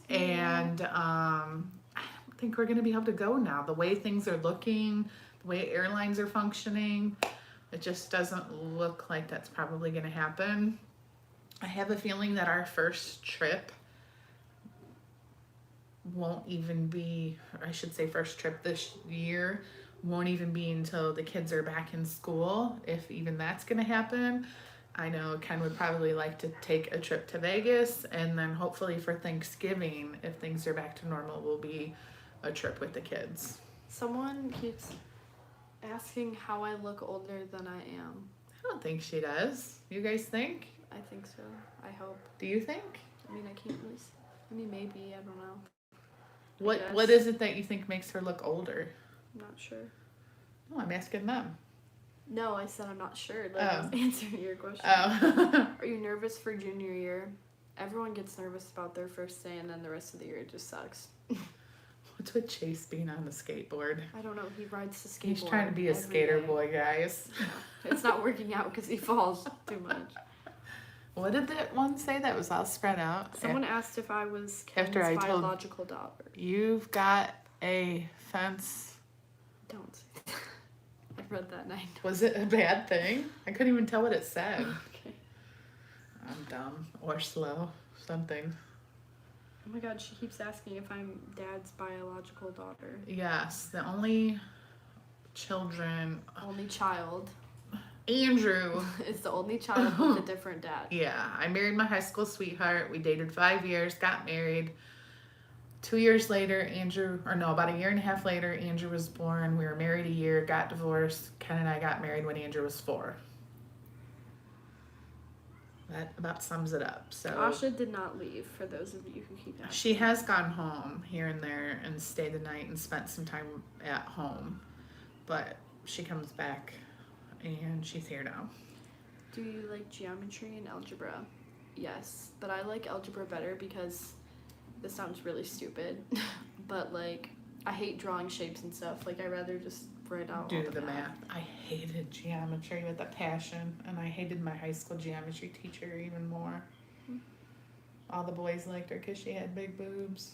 B: And I don't think we're going to be able to go now. The way things are looking, the way airlines are functioning, it just doesn't look like that's probably going to happen. I have a feeling that our first trip won't even be, or I should say first trip this year, won't even be until the kids are back in school, if even that's going to happen. I know Ken would probably like to take a trip to Vegas, and then hopefully for Thanksgiving, if things are back to normal, will be a trip with the kids.
A: Someone keeps asking how I look older than I am.
B: I don't think she does. You guys think?
A: I think so. I hope.
B: Do you think?
A: I mean, I can't really. I mean, maybe. I don't know.
B: What is it that you think makes her look older?
A: I'm not sure.
B: No, I'm asking them.
A: No, I said I'm not sure. Like, I was answering your question.
B: Oh.
A: Are you nervous for junior year? Everyone gets nervous about their first day, and then the rest of the year it just sucks.
B: What's with Chase being on the skateboard?
A: I don't know. He rides the skateboard.
B: He's trying to be a skater boy, guys.
A: It's not working out because he falls too much.
B: What did that one say that was all spread out?
A: Someone asked if I was Ken's
B: After I told-
A: biological daughter.
B: You've got a fence.
A: Don't say that. I read that and I know.
B: Was it a bad thing? I couldn't even tell what it said.
A: Okay.
B: I'm dumb or slow. Something.
A: Oh my god, she keeps asking if I'm Dad's biological daughter.
B: Yes, the only children.
A: Only child.
B: Andrew.
A: It's the only child with a different dad.
B: Yeah, I married my high school sweetheart. We dated 5 years, got married. 2 years later, about a year and a half later, Andrew was born. We were married a year, got divorced. Ken and I got married when Andrew was 4. That about sums it up. So
A: Asha did not leave, for those of you who keep asking.
B: she has gone home here and there and stayed the night and spent some time at home. But she comes back and she's here now.
A: Do you like geometry and algebra? Yes, but I like algebra better because this sounds really stupid, but like I hate drawing shapes and stuff. Like I rather just write out
B: Do
A: all
B: the math. I hated geometry with a passion, and I hated my high school geometry teacher even more. All the boys liked her because she had big boobs.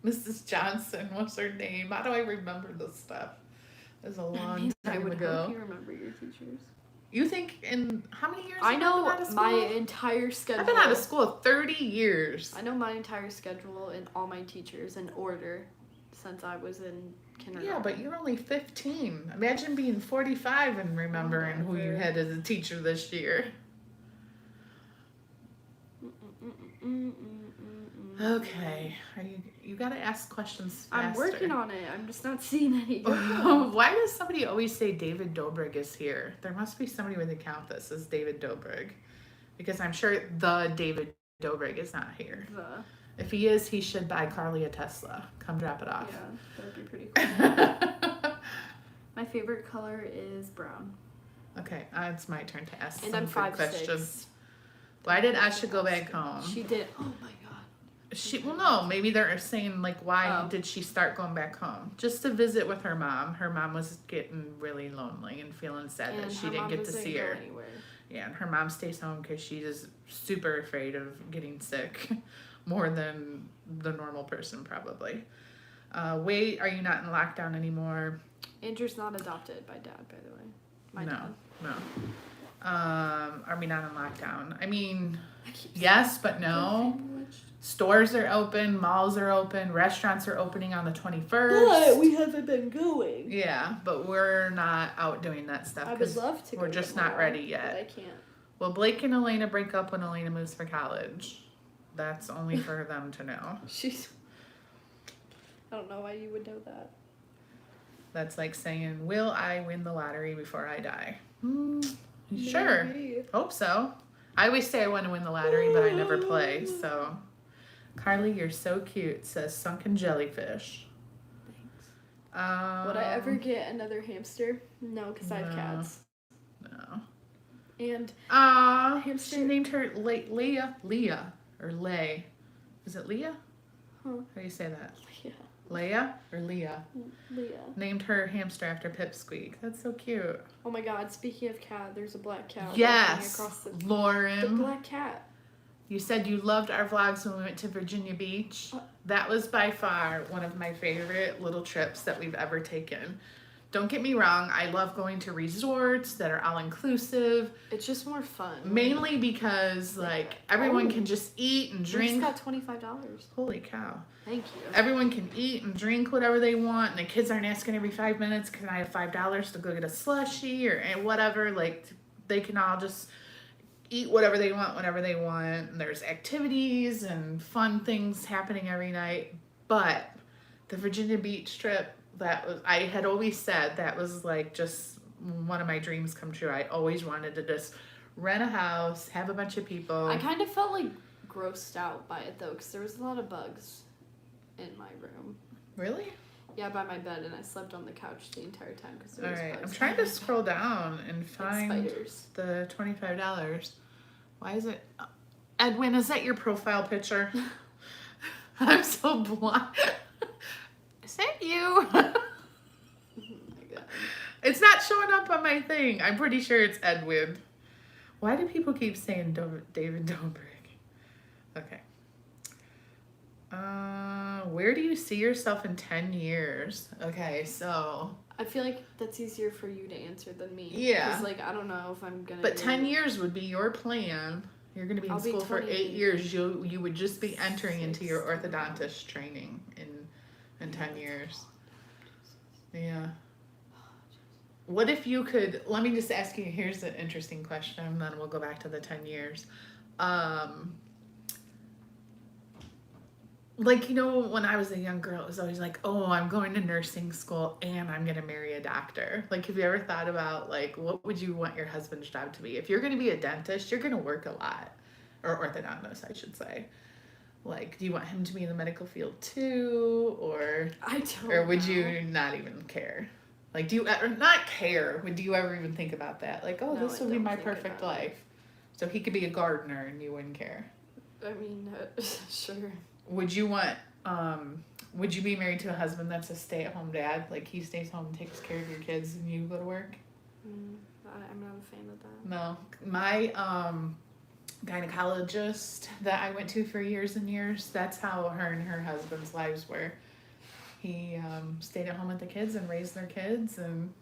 B: Mrs. Johnson was her name. How do I remember this stuff? It was a long
A: I
B: time
A: would
B: ago.
A: hope you remember your teachers.
B: You think in how many years?
A: I
B: have
A: know
B: been out of school?
A: my entire schedule.
B: I've been out of school 30 years.
A: I know my entire schedule and all my teachers in order since I was in kindergarten.
B: Yeah, but you're only 15. Imagine being 45 and remembering who you had as a teacher this year. Okay, you gotta ask questions faster.
A: I'm working on it. I'm just not seeing any.
B: Why does somebody always say David Dobrik is here? There must be somebody with account that says David Dobrik, because I'm sure the David Dobrik is not here. If he is, he should buy Karli a Tesla. Come drop it off.
A: Yeah, that would be pretty cool. My favorite color is brown.
B: Okay, it's my turn to ask
A: And
B: some
A: I'm
B: good
A: 5'6".
B: questions. Why did Asha go back home?
A: She did. Oh my god.
B: Well, no, maybe they're saying, like, why did she start going back home? Just to visit with her mom. Her mom was getting really lonely and feeling sad that she didn't get to see her. Yeah, and her mom stays home because she is super afraid of getting sick, more than the normal person, probably. Wait, are you not in lockdown anymore?
A: Andrew's not adopted by Dad, by the way. My dad.
B: No. Are we not in lockdown? I mean, yes, but no. Stores are open, malls are open, restaurants are opening on the 21st.
A: But we haven't been going.
B: Yeah, but we're not out doing that stuff.
A: I would love to.
B: We're just not ready yet.
A: But I can't.
B: Will Blake and Elena break up when Elena moves for college? That's only for them to know.
A: I don't know why you would know that.
B: That's like saying, will I win the lottery before I die? Sure.
A: Maybe.
B: Hope so. I always say I want to win the lottery, but I never play, so. Karli, you're so cute, says Sunken Jellyfish.
A: Thanks. Would I ever get another hamster? No, because I have cats.
B: No.
A: And
B: hamster. She named her Leah, or Lay. Is it Leah?
A: Huh.
B: How do you say that?
A: Leah.
B: Leia or Leah?
A: Leah.
B: Named her hamster after Pipsqueak. That's so cute.
A: Oh my god, speaking of cat, there's a black cat.
B: Yes,
A: across the
B: Lauren.
A: The black cat.
B: You said you loved our vlogs when we went to Virginia Beach. That was by far one of my favorite little trips that we've ever taken. Don't get me wrong, I love going to resorts that are all-inclusive.
A: It's just more fun.
B: Mainly because, like, everyone can just eat and drink.
A: We just got $25.
B: Holy cow.
A: Thank you.
B: Everyone can eat and drink whatever they want, and the kids aren't asking every 5 minutes, can I have $5 to go get a slushie or whatever. Like, they can all just eat whatever they want whenever they want. And there's activities and fun things happening every night. But the Virginia Beach trip, I had always said that was like just one of my dreams come true. I always wanted to just rent a house, have a bunch of people.
A: I kind of felt like grossed out by it though, because there was a lot of bugs in my room.
B: Really?
A: Yeah, by my bed, and I slept on the couch the entire time because there was
B: All right,
A: bugs.
B: I'm trying to scroll down and find
A: spiders.
B: the $25. Why is it? Edwin, is that your profile picture? I'm so blind. Is that you?
A: Oh my god.
B: It's not showing up on my thing. I'm pretty sure it's Edwin. Why do people keep saying David Dobrik? Okay. Where do you see yourself in 10 years? Okay, so...
A: I feel like that's easier for you to answer than me.
B: Yeah.
A: Because, like, I don't know if I'm gonna.
B: But 10 years would be your plan. You're going to be in school for 8 years. You would just be entering into your orthodontist training in 10 years. Yeah. What if you could, let me just ask you, here's an interesting question, and then we'll go back to the 10 years. Like, you know, when I was a young girl, it was always like, oh, I'm going to nursing school and I'm going to marry a doctor. Like, have you ever thought about, like, what would you want your husband's job to be? If you're going to be a dentist, you're going to work a lot. Or orthodontist, I should say. Like, do you want him to be in the medical field too? Or
A: I don't
B: Or would
A: know.
B: you not even care? Like, do you ever, not care, do you ever even think about that? Like, oh,
A: No,
B: this
A: I
B: would be
A: don't
B: my
A: think
B: perfect
A: about it.
B: life. So he could be a gardener and you wouldn't care.
A: I mean, sure.
B: Would you want, would you be married to a husband that's a stay-at-home dad? Like, he stays home and takes care of your kids and you go to work?
A: I'm not a fan of that.
B: No. My gynecologist that I went to for years and years, that's how her and her husband's lives were. He stayed at home with the kids and raised their kids, and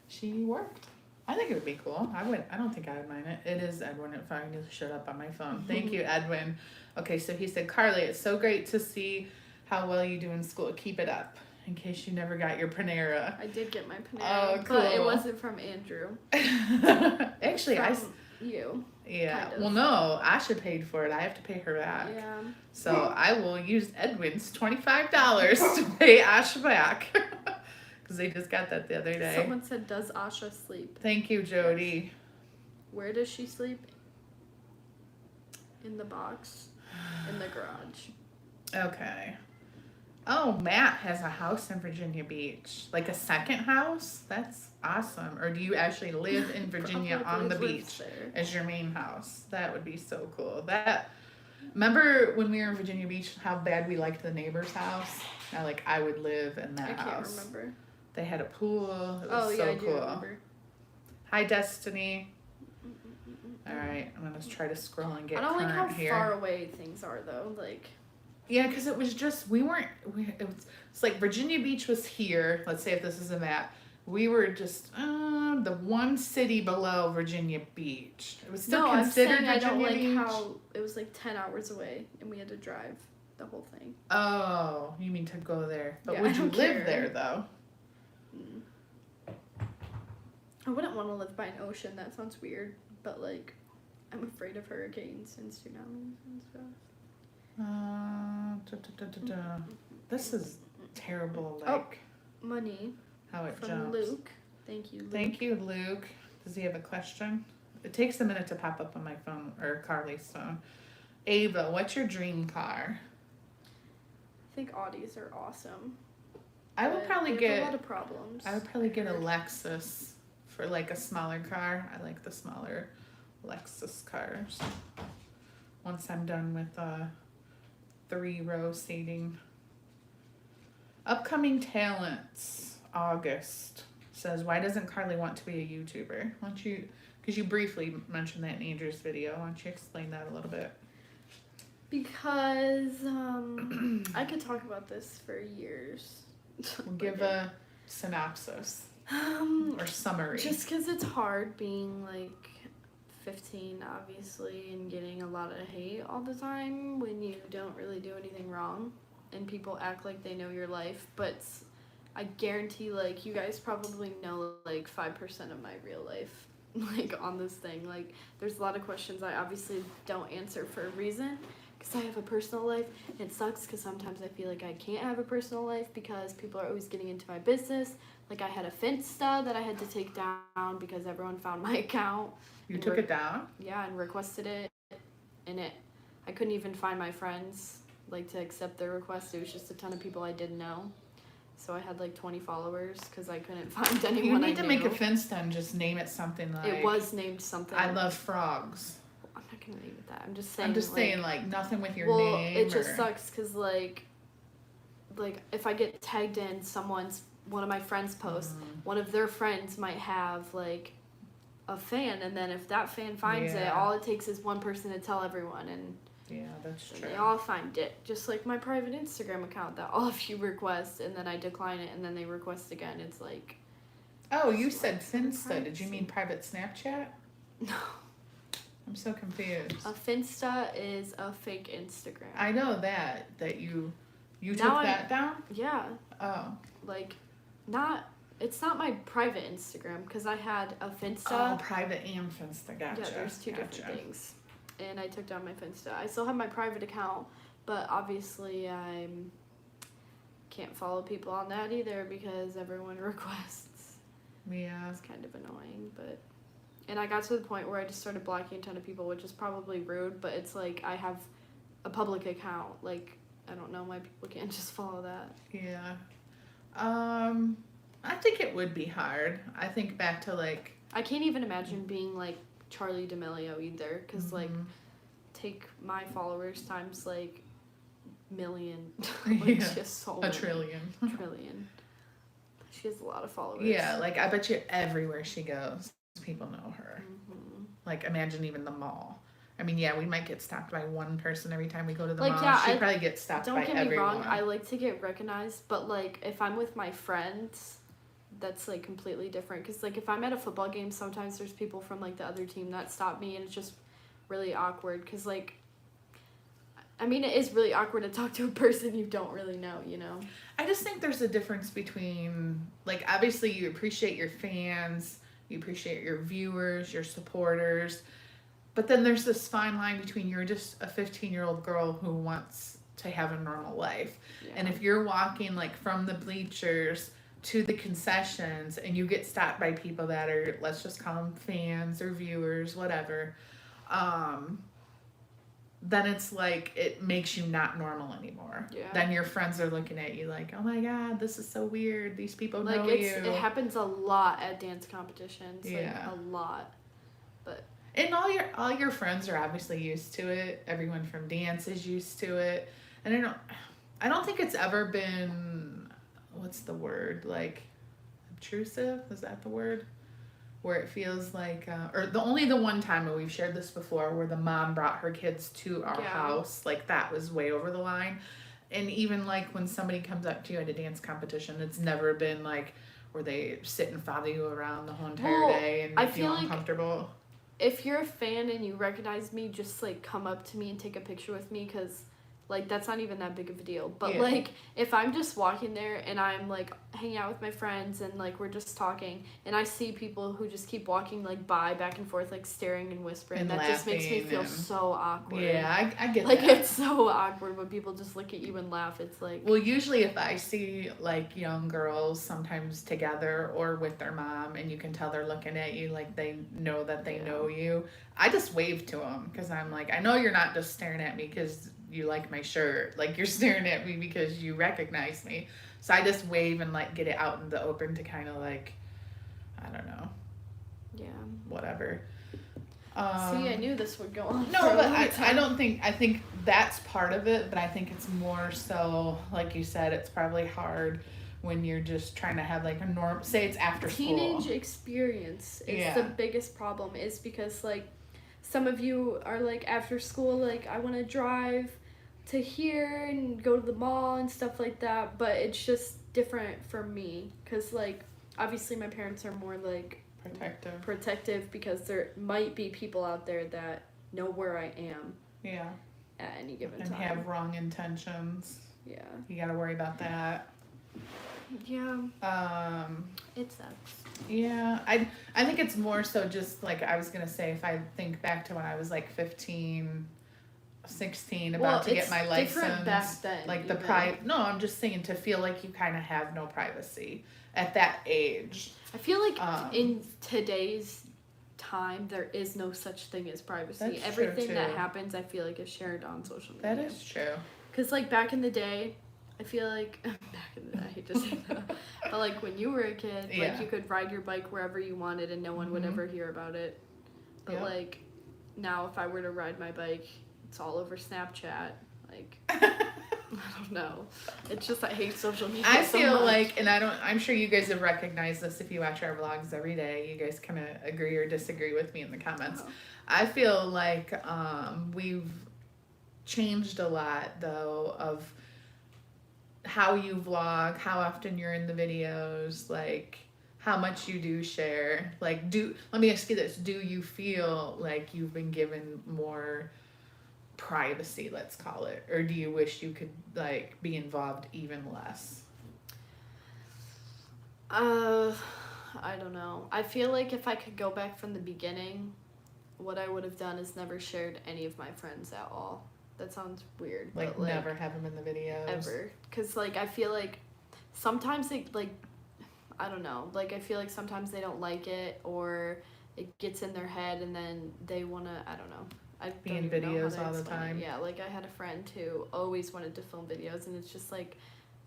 B: she worked. I think it would be cool. I don't think I would mind it. It is Edwin if I need to shut up on my phone. Thank you, Edwin. Okay, so he said, Karli, it's so great to see how well you do in school. Keep it up. In case you never got your Panera.
A: I did get my Panera,
B: Oh, cool.
A: but it wasn't from Andrew.
B: Actually,
A: From you.
B: Yeah.
A: kind of.
B: Well, no, Asha paid for it. I have to pay her back.
A: Yeah.
B: So I will use Edwin's $25 to pay Asha back. Because they just got that the other day.
A: Someone said, does Asha sleep?
B: Thank you, Jody.
A: Where does she sleep? In the box. In the garage.
B: Okay. Oh, Matt has a house in Virginia Beach. Like a second house? That's awesome. Or do you actually live in Virginia on the
A: Probably lives
B: beach
A: there.
B: as your main house? That would be so cool. Remember when we were in Virginia Beach, how bad we liked the neighbor's house? I would live in that
A: I can't
B: house.
A: remember.
B: They had a pool. It was
A: Oh,
B: so
A: yeah, I do
B: cool.
A: remember.
B: Hi, Destiny. All right, I'm gonna try to scroll and get
A: I don't like how
B: current here.
A: far away things are, though. Like,
B: Yeah, because it was just it's like Virginia Beach was here. Let's say if this is a map, we were just the one city below Virginia Beach. It was still
A: no, I'm
B: considered
A: saying I
B: Virginia
A: don't like
B: Beach.
A: how it was like 10 hours away and we had to drive the whole thing.
B: Oh, you mean to go there? But
A: Yeah,
B: would
A: I
B: you
A: don't
B: live
A: care.
B: there though?
A: I wouldn't want to live by an ocean. That sounds weird. But, like, I'm afraid of hurricanes and tsunamis and stuff.
B: This is terrible.
A: Oh.
B: Like
A: Money
B: how it
A: from
B: jumps.
A: Luke. Thank you, Luke.
B: Thank you, Luke. Does he have a question? It takes a minute to pop up on my phone or Carly's phone. Ava, what's your dream car?
A: I think Audis are awesome.
B: I would
A: but
B: probably
A: there's
B: get.
A: a lot of problems.
B: I would probably get a
A: heard.
B: Lexus for like a smaller car. I like the smaller Lexus cars. Once I'm done with 3-row seating. Upcoming talents. August says, why doesn't Karli want to be a YouTuber? Why don't you, because you briefly mentioned that in Andrew's video. Why don't you explain that a little bit?
A: Because I could talk about this for years.
B: We'll give a synopsis or summary.
A: Just because it's hard being like 15, obviously, and getting a lot of hate all the time when you don't really do anything wrong, and people act like they know your life, but I guarantee, like, you guys probably know like 5% of my real life. like on this thing. Like there's a lot of questions I obviously don't answer for a reason because I have a personal life. It sucks because sometimes I feel like I can't have a personal life because people are always getting into my business. Like I had a Finsta that I had to take down because everyone found my account.
B: You took it down?
A: Yeah, and requested it, and I couldn't even find my friends like to accept their request. It was just a ton of people I didn't know. So I had like 20 followers because I couldn't find anyone
B: You
A: I
B: need to
A: knew.
B: make a Finsta and just name it something like...
A: It was named something.
B: I love frogs.
A: I'm not going to name it that. I'm just saying.
B: Like nothing with your
A: well,
B: name.
A: It just sucks because like if I get tagged in one of my friends' posts, one of their friends might have like a fan, and then if that fan finds it, all it takes is one person to tell everyone, and
B: yeah, that's true.
A: they all find it. Just like my private Instagram account that all of you request, and then I decline it, and then they request again. It's like...
B: Oh, you said Finsta. Did you mean private Snapchat?
A: No.
B: I'm so confused.
A: A Finsta is a fake Instagram.
B: I know that you took that down?
A: Yeah.
B: Oh.
A: Like, it's not my private Instagram, because I had a Finsta.
B: Oh, private and Finsta, gotcha.
A: Yeah, there's two different things. And I took down my Finsta. I still have my private account, but obviously I can't follow people on that either because everyone requests.
B: Yeah.
A: It's kind of annoying, but... And I got to the point where I just started blocking a ton of people, which is probably rude, but it's like I have a public account. Like, I don't know why people can't just follow that.
B: Yeah. I think it would be hard. I think back to like...
A: I can't even imagine being like Charlie D'Amelio either, because like take my followers times like million. Like she has so many.
B: Trillion.
A: She has a lot of followers.
B: Yeah, like I bet you everywhere she goes, people know her. Like imagine even the mall. I mean, yeah, we might get stopped by one person every time we go to the mall. Yeah, she'd probably get stopped by everyone. Don't get me wrong,
A: I like to get recognized, but like if I'm with my friends, that's like completely different. Because like if I'm at a football game, sometimes there's people from like the other team that stop me, and it's just really awkward. Because like, I mean, it is really awkward to talk to a person you don't really know, you know?
B: I just think there's a difference between, like, obviously you appreciate your fans, you appreciate your viewers, your supporters, but then there's this fine line between you're just a 15-year-old girl who wants to have a normal life. Yeah. And if you're walking, like, from the bleachers to the concessions and you get stopped by people that are, let's just call them fans or viewers, whatever, then it's like it makes you not normal anymore. Yeah. Then your friends are looking at you like, oh my god, this is so weird. These people know you.
A: It happens a lot at dance competitions. Yeah. Like, a lot. But
B: and all your friends are obviously used to it. Everyone from dance is used to it. And I don't think it's ever been, what's the word? Like obtrusive? Is that the word? Where it feels like, or the one time, and we've shared this before, where the mom brought her kids to our house, like that was way over the line. And even like when somebody comes up to you at a dance competition, it's never been like where they sit and follow you around the whole entire day and make you uncomfortable. Like
A: if you're a fan and you recognize me, just like come up to me and take a picture with me, because like that's not even that big of a deal. But like if I'm just walking there and I'm like hanging out with my friends and like we're just talking and I see people who just keep walking like by back and forth, like staring and whispering, and that just makes me feel so awkward.
B: Yeah, I get
A: like
B: that.
A: It's so awkward when people just look at you and laugh. It's like,
B: well, usually if I see like young girls sometimes together or with their mom and you can tell they're looking at you like they know that they know you, I just wave to them because I'm like, I know you're not just staring at me because you like my shirt, like you're staring at me because you recognize me. So I just wave and like get it out in the open to kind of like, I don't know, whatever.
A: See, I knew this would go on.
B: No, but I think that's part of it, but I think it's more so, like you said, it's probably hard when you're just trying to have like a norm, say it's after school.
A: Teenage experience is the biggest problem, is because like some of you are like after school, like I want to drive to here and go to the mall and stuff like that, but it's just different for me because like obviously my parents are more like protective because there might be people out there that know where I am at any given time
B: and have wrong intentions. You gotta worry about that.
A: It sucks.
B: Yeah, I think it's more so just like I was gonna say, if I think back to when I was like 15, 16, about
A: Well,
B: to get
A: it's
B: my
A: different back
B: license,
A: then.
B: like the
A: even.
B: no, I'm just saying to feel like you kind of have no privacy at that age.
A: I feel like
B: Um,
A: in today's time, there is no such thing as privacy.
B: That's true,
A: Everything that
B: too.
A: happens, I feel like, is shared on social media.
B: that is true.
A: Because, like, back in the day, I feel like, back in the day, I hate to say that, but, like, when you were a kid,
B: Yeah.
A: like, you could ride your bike wherever you wanted and no one would
B: Mhm.
A: ever hear about it. But,
B: Yep.
A: like, now if I were to ride my bike, it's all over Snapchat. Like, I don't know. It's just, I hate social media
B: I
A: so
B: feel
A: much.
B: like, and I'm sure you guys have recognized this if you watch our vlogs every day. You guys kind of agree or disagree with me in the comments.
A: Oh.
B: I feel like we've changed a lot though of how you vlog, how often you're in the videos, like how much you do share. Like, let me ask you this: do you feel like you've been given more privacy, let's call it, or do you wish you could like be involved even less?
A: I don't know. I feel like if I could go back from the beginning, what I would have done is never shared any of my friends at all. That sounds weird,
B: Like,
A: but, like,
B: never have them in the videos
A: ever. Because, like, I feel like sometimes they, like, I don't know. Like, I feel like sometimes they don't like it or it gets in their head and then they want to, I don't know. I
B: Be
A: don't
B: in
A: even know how
B: videos
A: to
B: all the
A: explain it.
B: time.
A: Yeah, like, I had a friend who always wanted to film videos and it's just like,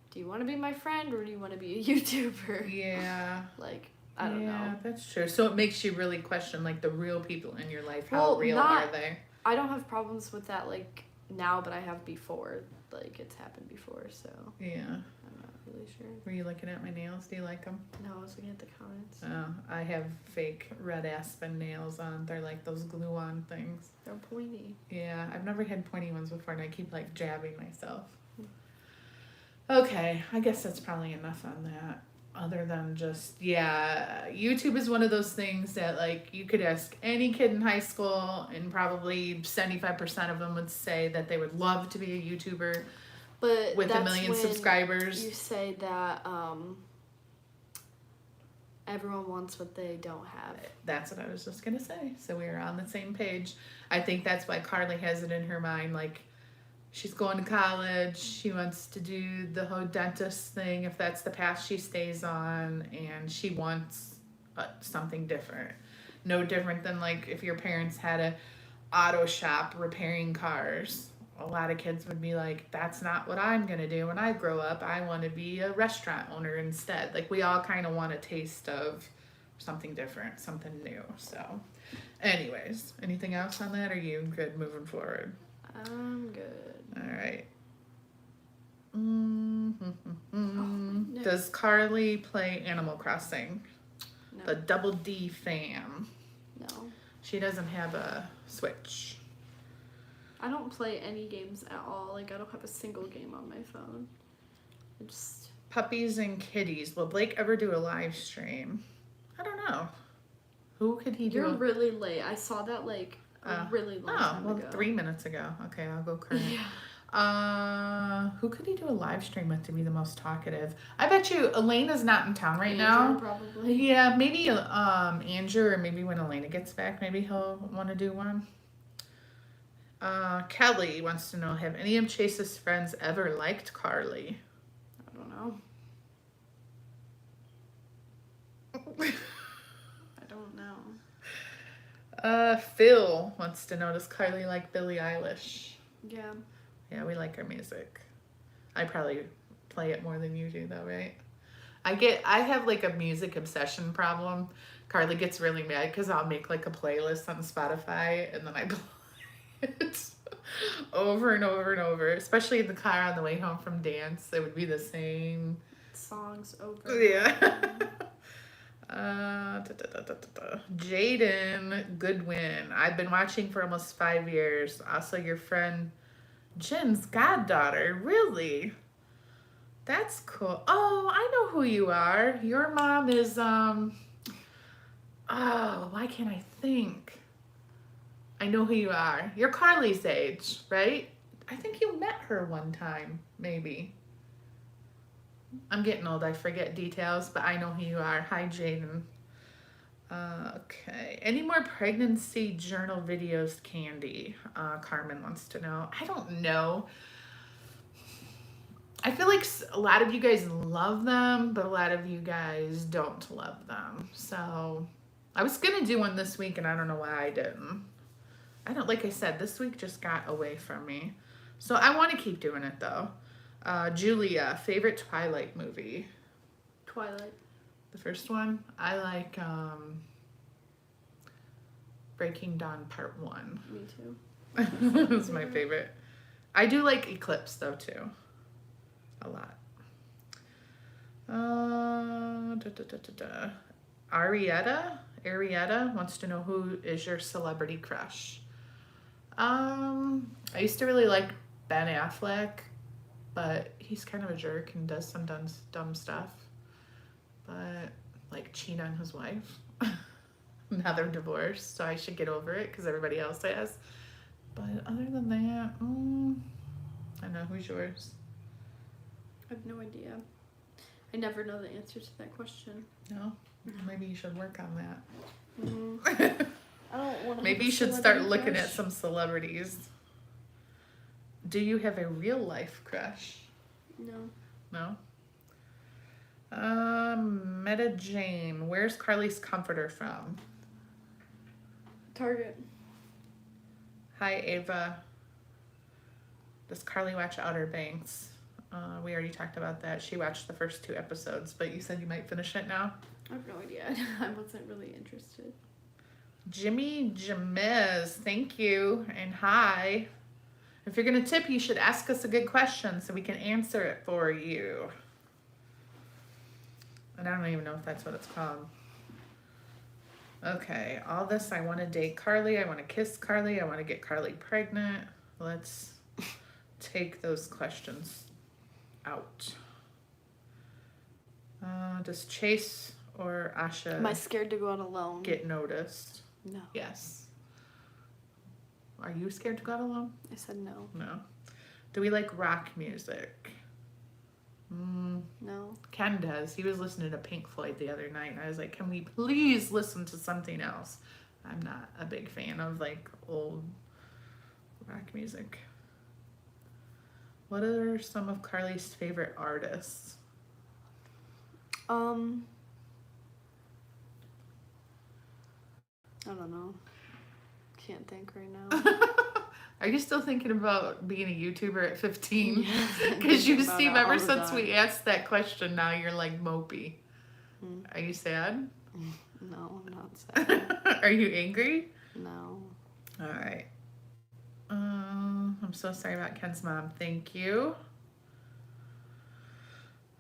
A: do you want to be my friend or do you want to be a YouTuber?
B: Yeah.
A: Like, I don't
B: Yeah,
A: know.
B: that's true. So it makes you really question like the real people in your life. How
A: Well,
B: real
A: not-
B: are they?
A: I don't have problems with that, like, now, but I have before. Like, it's happened before, so
B: Yeah.
A: I'm not really sure.
B: Were you looking at my nails? Do you like them?
A: No, I was looking at the comments.
B: Oh, I have fake red aspen nails on. They're like those glue-on things.
A: They're pointy.
B: Yeah, I've never had pointy ones before, and I keep like jabbing myself. Okay, I guess that's probably enough on that. Other than just, yeah, YouTube is one of those things that like you could ask any kid in high school, and probably 75% of them would say that they would love to be a YouTuber
A: But
B: with
A: that's
B: 1 million
A: when
B: subscribers.
A: you say that everyone wants what they don't have.
B: That's what I was just gonna say. So we are on the same page. I think that's why Karli has it in her mind, like she's going to college, she wants to do the whole dentist thing if that's the path she stays on, and she wants something different. No different than like if your parents had a auto shop repairing cars. A lot of kids would be like, that's not what I'm gonna do when I grow up. I want to be a restaurant owner instead. Like, we all kind of want a taste of something different, something new. So anyways, anything else on that? Or are you good moving forward?
A: I'm good.
B: All right.
A: no.
B: Does Karli play Animal Crossing?
A: No.
B: The Double D fam.
A: No.
B: She doesn't have a Switch.
A: I don't play any games at all. Like, I don't have a single game on my phone. I just...
B: Puppies and kitties. Will Blake ever do a live stream? I don't know. Who could he do?
A: You're really late. I saw that, like, a really long time ago.
B: 3 minutes ago. Okay, I'll go current.
A: Yeah.
B: Who could he do a live stream with to be the most talkative? I bet you Elena's not in town right
A: Andrew,
B: now.
A: probably.
B: Yeah, maybe Andrew, or maybe when Elena gets back, maybe he'll want to do one. Kelly wants to know, have any of Chase's friends ever liked Karli?
A: I don't know. I don't know.
B: Phil wants to know, does Karli like Billie Eilish?
A: Yeah.
B: Yeah, we like her music. I probably play it more than you do though, right? I have like a music obsession problem. Karli gets really mad because I'll make like a playlist on Spotify and then I play it over and over and over, especially in the car on the way home from dance. It would be the same
A: Songs over.
B: Yeah. Jaden Goodwin. I've been watching for almost 5 years. Also, your friend Jen's goddaughter. Really? That's cool. Oh, I know who you are. Your mom is oh, why can't I think? I know who you are. You're Karli's age, right? I think you met her one time, maybe. I'm getting old. I forget details, but I know who you are. Hi, Jaden. Okay. Any more pregnancy journal videos, Candy? Carmen wants to know. I don't know. I feel like a lot of you guys love them, but a lot of you guys don't love them. So I was going to do one this week, and I don't know why I didn't. Like I said, this week just got away from me. So I want to keep doing it, though. Julia, favorite Twilight movie?
A: Twilight.
B: The first one? I like Breaking Dawn Part 1.
A: Me too.
B: It's my favorite. I do like Eclipse, though, too. A lot. Arietta wants to know, who is your celebrity crush? I used to really like Ben Affleck, but he's kind of a jerk and does some dumb stuff. But like cheat on his wife. Now they're divorced, so I should get over it because everybody else has. But other than that, I know. Who's yours?
A: I have no idea. I never know the answer to that question.
B: No? Maybe you should work on that.
A: I don't want to.
B: Maybe you should start looking at some celebrities. Do you have a real life crush?
A: No.
B: No? Meta Jane, where's Carly's comforter from?
A: Target.
B: Hi, Ava. Does Carly watch Outer Banks? We already talked about that. She watched the first 2 episodes, but you said you might finish it now?
A: I have no idea. I wasn't really interested.
B: Jimmy Jamiz, thank you, and hi. If you're going to tip, you should ask us a good question so we can answer it for you. And I don't even know if that's what it's called. Okay, all this, I want to date Karli, I want to kiss Karli, I want to get Karli pregnant. Let's take those questions out. Does Chase or Asha
A: Am I scared to go out alone?
B: get noticed?
A: No.
B: Yes. Are you scared to go out alone?
A: I said no.
B: No. Do we like rock music?
A: No.
B: Ken does. He was listening to Pink Floyd the other night, and I was like, can we please listen to something else? I'm not a big fan of like old rock music. What are some of Carly's favorite artists?
A: I don't know. Can't think right now.
B: Are you still thinking about being a YouTuber at 15?
A: Yes,
B: Because you
A: about
B: seem,
A: it all
B: ever
A: the
B: since
A: time.
B: we asked that question, now you're like mopey. Are you sad?
A: No, I'm not sad.
B: Are you angry?
A: No.
B: All right. I'm so sorry about Ken's mom. Thank you.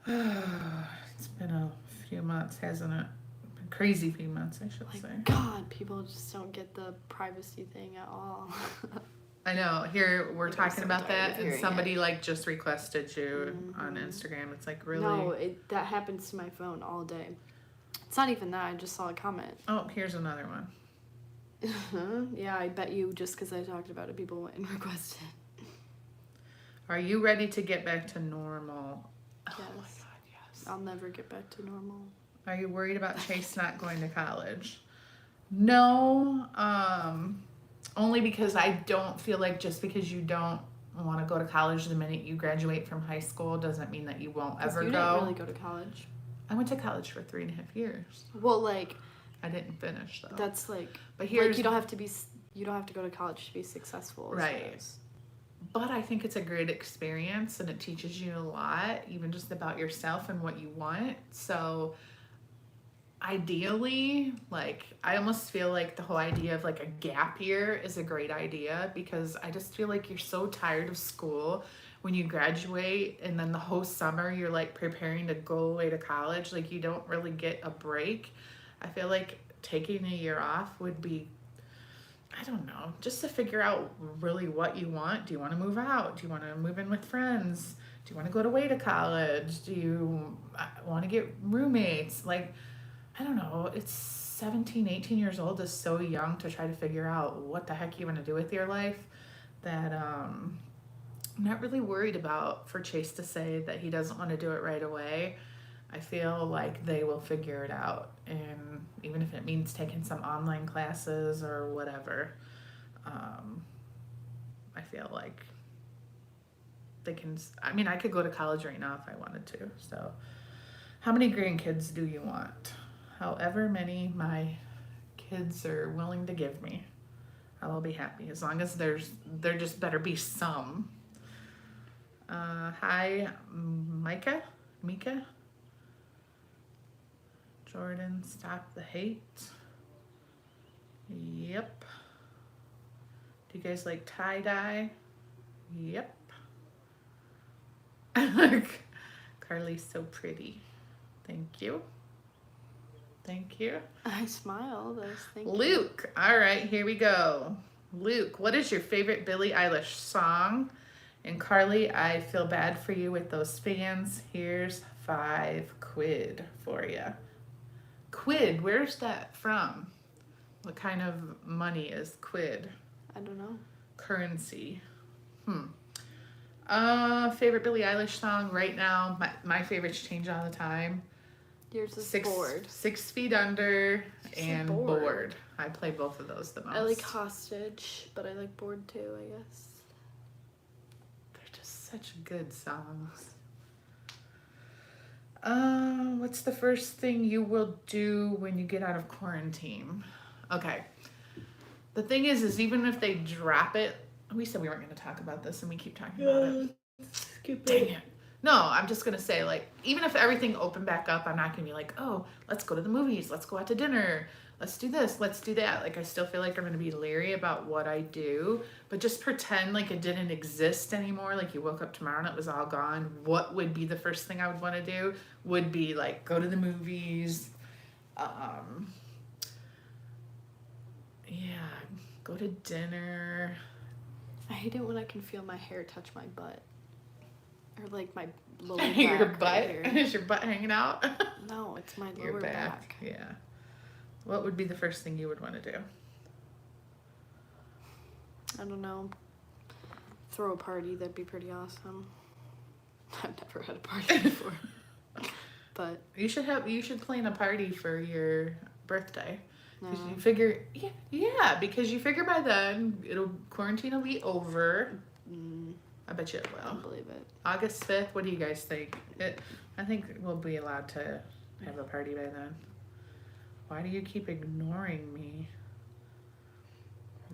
B: It's been a few months, hasn't it? A crazy few months, I should say.
A: God, people just don't get the privacy thing at all.
B: I know. Here we're
A: I'm
B: talking
A: so
B: about
A: tired
B: that,
A: of
B: and
A: hearing
B: somebody like just requested you on Instagram. It's like, really?
A: No, that happens to my phone all day. It's not even that. I just saw a comment.
B: Oh, here's another one.
A: Yeah, I bet you just because I talked about it, people went and requested.
B: Are you ready to get back to normal?
A: Yes.
B: Oh my God, yes.
A: I'll never get back to normal.
B: Are you worried about Chase not going to college? No, only because I don't feel like just because you don't want to go to college the minute you graduate from high school doesn't mean that you won't ever
A: You
B: go.
A: didn't really go to college.
B: I went to college for 3.5 years.
A: Well, like
B: I didn't finish though.
A: that's like,
B: But here's
A: like you don't have to go to college to be successful.
B: Right. But I think it's a great experience and it teaches you a lot, even just about yourself and what you want. So ideally, like I almost feel like the whole idea of like a gap year is a great idea because I just feel like you're so tired of school when you graduate and then the whole summer you're like preparing to go away to college. Like you don't really get a break. I feel like taking a year off would be, I don't know, just to figure out really what you want. Do you want to move out? Do you want to move in with friends? Do you want to go away to college? Do you want to get roommates? Like, I don't know. It's 17, 18 years old is so young to try to figure out what the heck you want to do with your life that I'm not really worried about for Chase to say that he doesn't want to do it right away. I feel like they will figure it out. And even if it means taking some online classes or whatever, I feel like they can. I mean, I could go to college right now if I wanted to. So, how many grandkids do you want? However many my kids are willing to give me, I'll be happy. As long as there just better be some. Hi, Mika. Jordan, stop the hate. Yep. Do you guys like tie-dye? Yep. Carly's so pretty. Thank you.
A: I smiled. I was thinking.
B: Luke. All right, here we go. Luke, what is your favorite Billie Eilish song? And Carly, I feel bad for you with those fans. Here's 5 quid for you. Quid, where's that from? What kind of money is quid?
A: I don't know.
B: Currency. Favorite Billie Eilish song right now. My favorites change all the time.
A: Yours is Bored.
B: 6 Feet Under and
A: Bored.
B: Bored. I play both of those the most.
A: I like Hostage, but I like Bored too, I guess.
B: They're just such good songs. What's the first thing you will do when you get out of quarantine? Okay. The thing is even if they drop it, we said we weren't going to talk about this and we keep talking about it.
A: Skip
B: Dang it. No, I'm just going to say, like, even if everything opened back up, I'm not going to be like, oh, let's go to the movies. Let's go out to dinner. Let's do this. Let's do that. Like, I still feel like I'm going to be leery about what I do. But just pretend like it didn't exist anymore. Like, you woke up tomorrow and it was all gone. What would be the first thing I would want to do? Would be, like, go to the movies. Yeah, go to dinner.
A: I hate it when I can feel my hair touch my butt. Or like my lower back.
B: Your butt?
A: Right here.
B: Is your butt hanging out?
A: No, it's my
B: Your
A: lower
B: back. Yeah. What would be the first thing you would want to do?
A: I don't know. Throw a party, that'd be pretty awesome. I've never had a party before. But
B: You should plan a party for your birthday. Because
A: no.
B: you figure, because you figure by then quarantine will be over. I bet you it
A: I
B: will.
A: don't believe it.
B: August 5th, what do you guys think? I think we'll be allowed to have a party by then. Why do you keep ignoring me?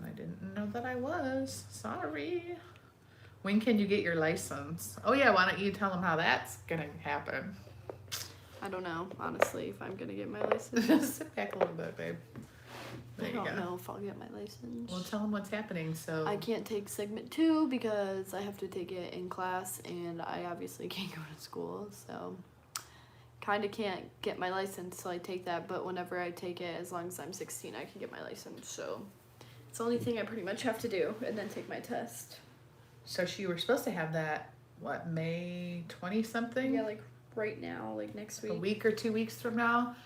B: I didn't know that I was. Sorry. When can you get your license? Oh yeah, why don't you tell them how that's gonna happen?
A: I don't know, honestly, if I'm gonna get my license.
B: Just sit back a little bit, babe. There
A: I
B: you go.
A: don't know if I'll get my license.
B: Well, tell them what's happening. So
A: I can't take segment 2 because I have to take it in class and I obviously can't go to school, so kind of can't get my license till I take that, but whenever I take it, as long as I'm 16, I can get my license, so it's the only thing I pretty much have to do, and then take my test.
B: So you were supposed to have that, what, May 20-something?
A: Yeah, like right now, like next week.
B: A week or 2 weeks from now.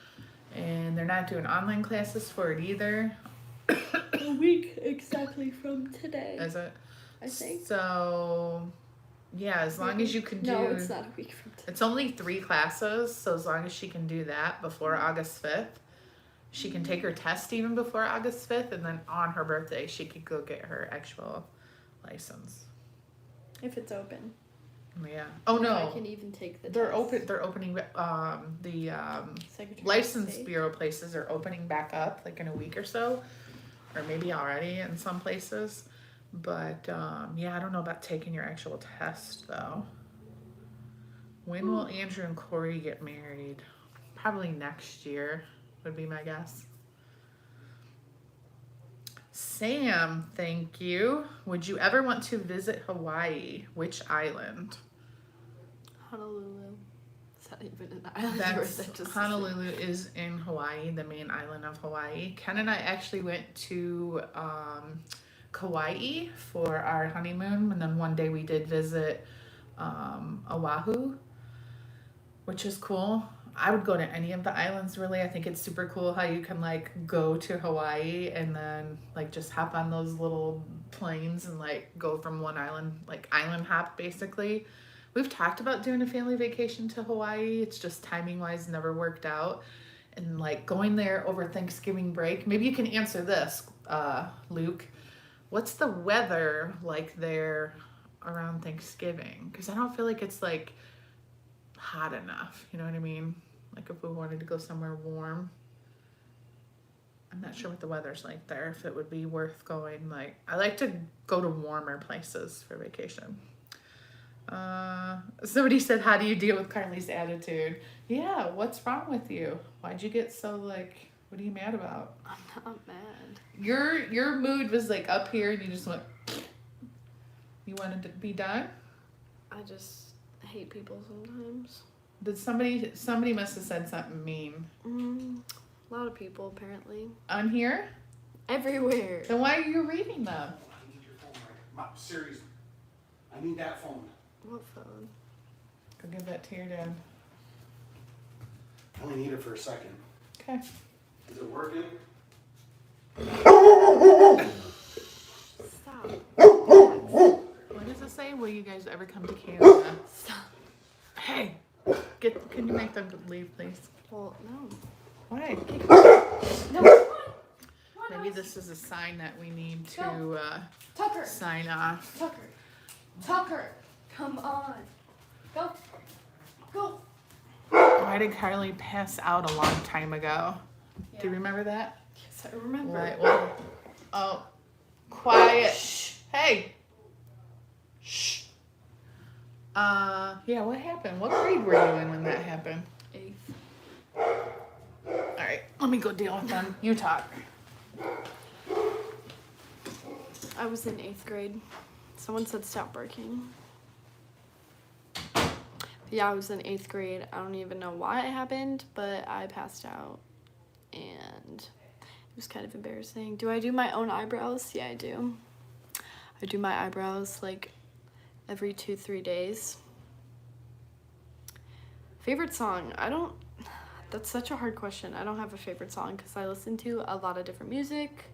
B: And they're not doing online classes for it either.
A: A week exactly from today.
B: Is it?
A: I think.
B: So, yeah, as long as you can do...
A: No, it's not a week from today.
B: It's only 3 classes, so as long as she can do that before August 5th, she can take her test even before August 5th, and then on her birthday, she could go get her actual license.
A: If it's open.
B: Yeah. Oh, no.
A: If I can even take the
B: They're
A: test.
B: They're opening the
A: Secretary of
B: license
A: State.
B: bureau places are opening back up like in a week or so, or maybe already in some places. But yeah, I don't know about taking your actual test though. When will Andrew and Corey get married? Probably next year would be my guess. Sam, thank you. Would you ever want to visit Hawaii? Which island?
A: Honolulu. Is that even an island? Or is that just
B: Honolulu is in Hawaii, the main island of Hawaii. Ken and I actually went to Kauai for our honeymoon, and then one day we did visit Oahu, which is cool. I would go to any of the islands really. I think it's super cool how you can like go to Hawaii and then like just hop on those little planes and like go from one island, like island hop basically. We've talked about doing a family vacation to Hawaii. It's just timing wise never worked out. And like going there over Thanksgiving break. Maybe you can answer this, Luke. What's the weather like there around Thanksgiving? Because I don't feel like it's like hot enough. You know what I mean? Like if we wanted to go somewhere warm. I'm not sure what the weather's like there. If it would be worth going. Like I like to go to warmer places for vacation. Somebody said, how do you deal with Karli's attitude? Yeah, what's wrong with you? Why'd you get so like, what are you mad about?
A: I'm not mad.
B: Your mood was like up here and you just went, you wanted to be done?
A: I just hate people sometimes.
B: Did somebody must have said something mean?
A: A lot of people apparently.
B: On here?
A: Everywhere.
B: Then why are you reading them?
C: I need your phone right. Seriously. I need that phone.
A: What phone?
B: Go give that to your dad.
C: I only need it for a second.
B: Okay.
C: Is it working?
A: Stop.
B: What does it say? Will you guys ever come to Canada?
A: Stop.
B: Hey, can you make them leave, please?
A: Well, no.
B: Why?
A: No.
B: Maybe this is a sign that we need to
A: Tucker.
B: sign off.
A: Tucker. Come on. Go.
B: Why did Karli pass out a long time ago? Do you remember that?
A: Yes, I remember.
B: Right. Well, oh, quiet. Shh. Hey. Shh. Yeah. What happened? What grade were you in when that happened?
A: 8th.
B: All right. Let me go deal with them. You talk.
A: I was in 8th grade. Someone said stop barking. Yeah, I was in 8th grade. I don't even know why it happened, but I passed out. And it was kind of embarrassing. Do I do my own eyebrows? Yeah, I do. I do my eyebrows like every 2-3 days. Favorite song? That's such a hard question. I don't have a favorite song because I listen to a lot of different music.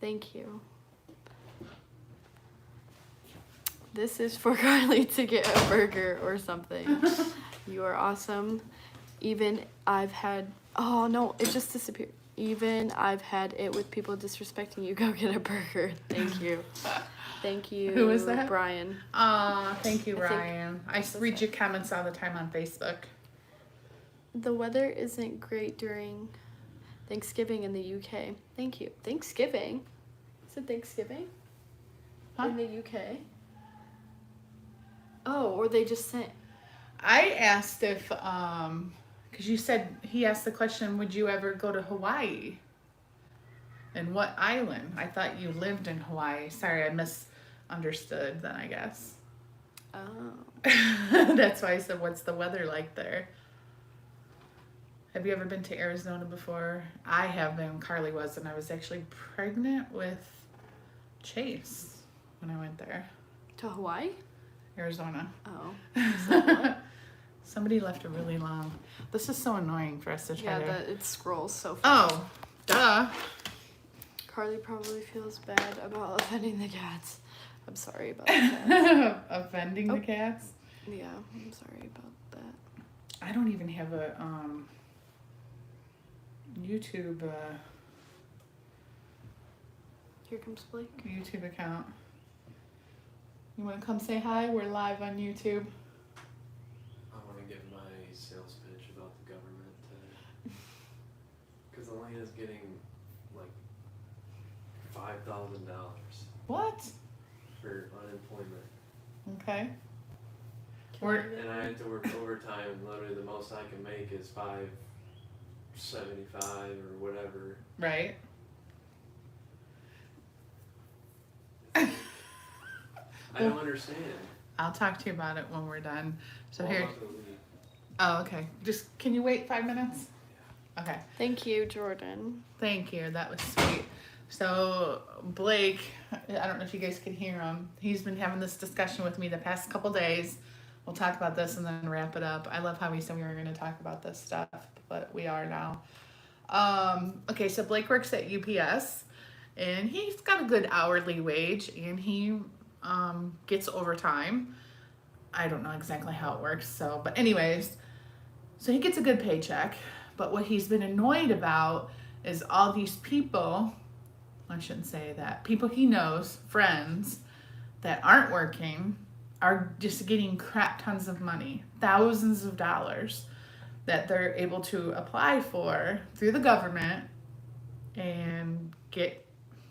A: Thank you. This is for Karli to get a burger or something. You are awesome. Oh no, it just disappeared. Even I've had it with people disrespecting you. Go get a burger. Thank you. Thank you.
B: Who is that?
A: Brian.
B: Thank you, Ryan. I read your comments all the time on Facebook.
A: The weather isn't great during Thanksgiving in the UK. Thank you. Thanksgiving? Is it Thanksgiving?
B: Huh?
A: In the UK? Oh, or they just sent.
B: I asked if, because you said, he asked the question, would you ever go to Hawaii? And what island? I thought you lived in Hawaii. Sorry, I misunderstood then, I guess.
A: Oh.
B: That's why I said, what's the weather like there? Have you ever been to Arizona before? I have been. Karli was, and I was actually pregnant with Chase when I went there.
A: To Hawaii?
B: Arizona.
A: Oh.
B: Somebody left a really long. This is so annoying for us to try to.
A: Yeah, it scrolls so fast.
B: Oh, duh.
A: Karli probably feels bad about offending the cats. I'm sorry about that.
B: Offending the cats?
A: Yeah, I'm sorry about that.
B: I don't even have a YouTube
A: Here comes Blake.
B: YouTube account. You want to come say hi? We're live on YouTube.
D: I want to give my sales pitch about the government today. Because Elena's getting like $5,000
B: What?
D: for unemployment.
B: Okay.
D: And I have to work overtime, and literally the most I can make is $5.75 or whatever.
B: Right.
D: I don't understand.
B: I'll talk to you about it when we're done. So
D: Well,
B: here.
D: I'm not gonna leave.
B: Oh, okay. Just can you wait 5 minutes? Okay.
A: Thank you, Jordan.
B: Thank you. That was sweet. So Blake, I don't know if you guys could hear him. He's been having this discussion with me the past couple days. We'll talk about this and then wrap it up. I love how we said we were going to talk about this stuff, but we are now. Okay, so Blake works at UPS, and he's got a good hourly wage, and he gets overtime. I don't know exactly how it works, so, but anyways, so he gets a good paycheck. But what he's been annoyed about is all these people, I shouldn't say that, people he knows, friends, that aren't working, are just getting crap tons of money, thousands of dollars, that they're able to apply for through the government and get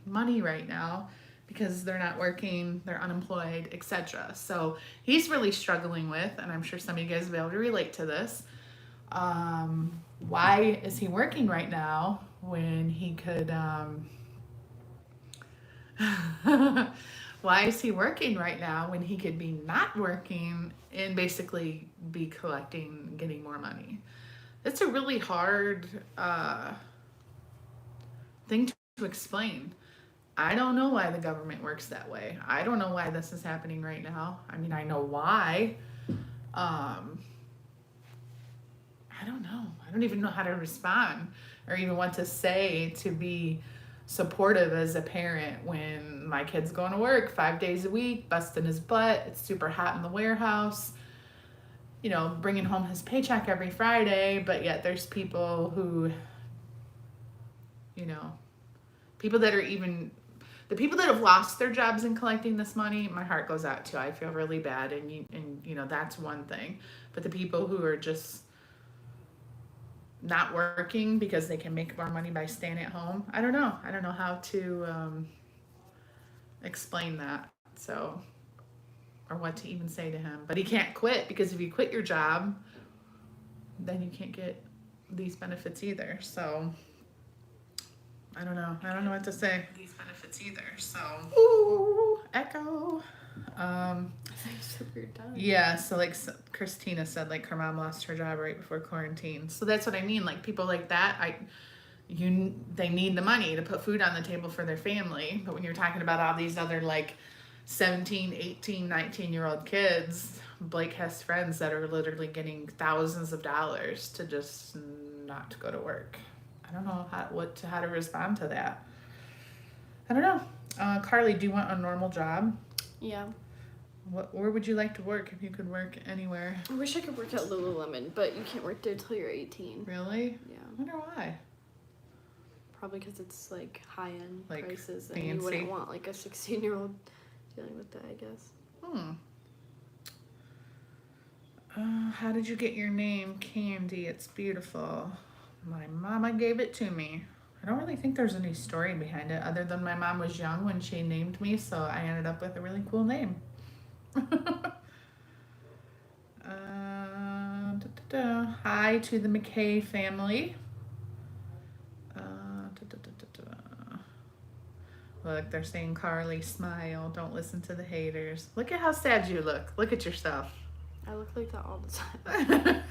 B: money right now because they're not working, they're unemployed, etc. So he's really struggling with, and I'm sure some of you guys will be able to relate to this, why is he working right now when he could, why is he working right now when he could be not working and basically be collecting, getting more money? It's a really hard thing to explain. I don't know why the government works that way. I don't know why this is happening right now. I mean, I know why. I don't know. I don't even know how to respond or even what to say to be supportive as a parent when my kid's going to work 5 days a week, busting his butt. It's super hot in the warehouse, you know, bringing home his paycheck every Friday, but yet there's people who, you know, people that are even, the people that have lost their jobs in collecting this money, my heart goes out to. I feel really bad, and you know, that's one thing. But the people who are just not working because they can make more money by staying at home, I don't know how to explain that, so, or what to even say to him. But he can't quit, because if you quit your job, then you can't get these benefits either. So I don't know what to say. These benefits either. So ooh, echo. Yeah, so like Christina said, like her mom lost her job right before quarantine. So that's what I mean. Like people like that, they need the money to put food on the table for their family. But when you're talking about all these other like 17, 18, 19-year-old kids, Blake has friends that are literally getting thousands of dollars to just not go to work. I don't know how to respond to that. I don't know. Karli, do you want a normal job?
A: Yeah.
B: Where would you like to work if you could work anywhere?
A: I wish I could work at Lululemon, but you can't work there till you're 18.
B: Really?
A: Yeah.
B: I wonder why.
A: Probably because it's like high-end
B: Like
A: prices, and
B: fancy.
A: you wouldn't want like a 16-year-old dealing with that, I guess.
B: How did you get your name, Candy? It's beautiful. My mama gave it to me. I don't really think there's any story behind it other than my mom was young when she named me, so I ended up with a really cool name. Hi to the McKay family. Look, they're saying, Karli, smile. Don't listen to the haters. Look at how sad you look. Look at yourself.
A: I look like that all the time.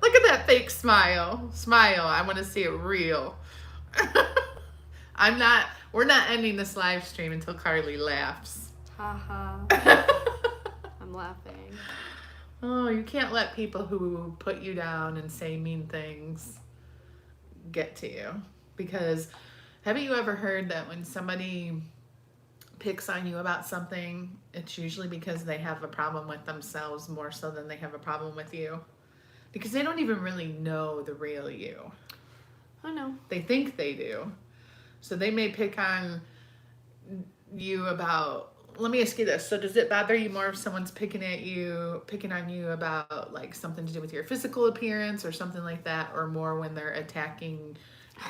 B: Look at that fake smile. Smile. I want to see it real. We're not ending this live stream until Karli laughs.
A: Haha. I'm laughing.
B: Oh, you can't let people who put you down and say mean things get to you. Because haven't you ever heard that when somebody picks on you about something, it's usually because they have a problem with themselves more so than they have a problem with you? Because they don't even really know the real you.
A: I know.
B: They think they do. So they may pick on you about, let me ask you this. So does it bother you more if someone's picking on you about like something to do with your physical appearance or something like that, or more when they're attacking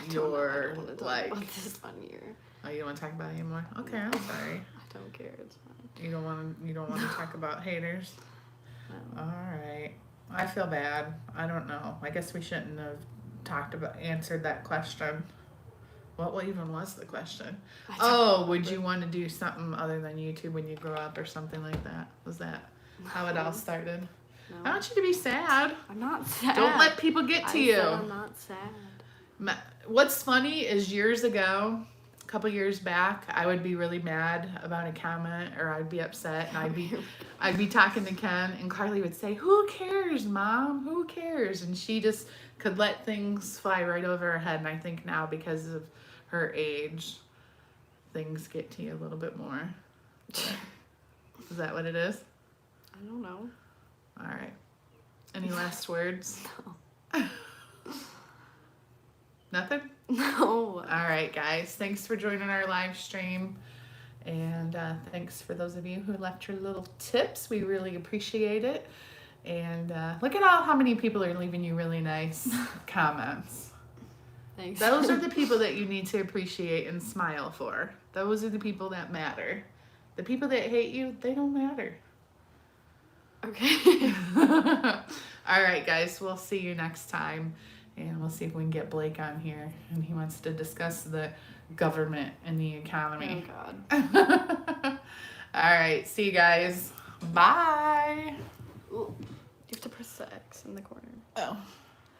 B: your,
A: I don't want to
B: like,
A: talk about this on here.
B: Oh, you don't want to talk about it anymore? Okay, I'm sorry.
A: I don't care. It's fine.
B: You don't want to talk about haters?
A: No.
B: All right. I feel bad. I don't know. I guess we shouldn't have answered that question. What even was the question? Oh, would you want to do something other than YouTube when you grow up or something like that? Was that how it all started?
A: No.
B: I want you to be sad.
A: I'm not sad.
B: Don't let people get to
A: I
B: you.
A: said I'm not sad.
B: What's funny is years ago, a couple years back, I would be really mad about a comment, or I'd be upset, and I'd be talking to Ken, and Karli would say, "Who cares, Mom? Who cares?" And she just could let things fly right over her head. And I think now, because of her age, things get to you a little bit more. Is that what it is?
A: I don't know.
B: All right. Any last words?
A: No.
B: Nothing?
A: No.
B: All right, guys. Thanks for joining our live stream. And thanks for those of you who left your little tips. We really appreciate it. And look at how many people are leaving you really nice comments.
A: Thanks.
B: Those are the people that you need to appreciate and smile for. Those are the people that matter. The people that hate you, they don't matter.
A: Okay.
B: All right, guys. We'll see you next time. And we'll see if we can get Blake on here. And he wants to discuss the government and the economy.
A: Oh, God.
B: All right. See you guys. Bye.
A: Ooh, you have to press the X in the corner.
B: Oh.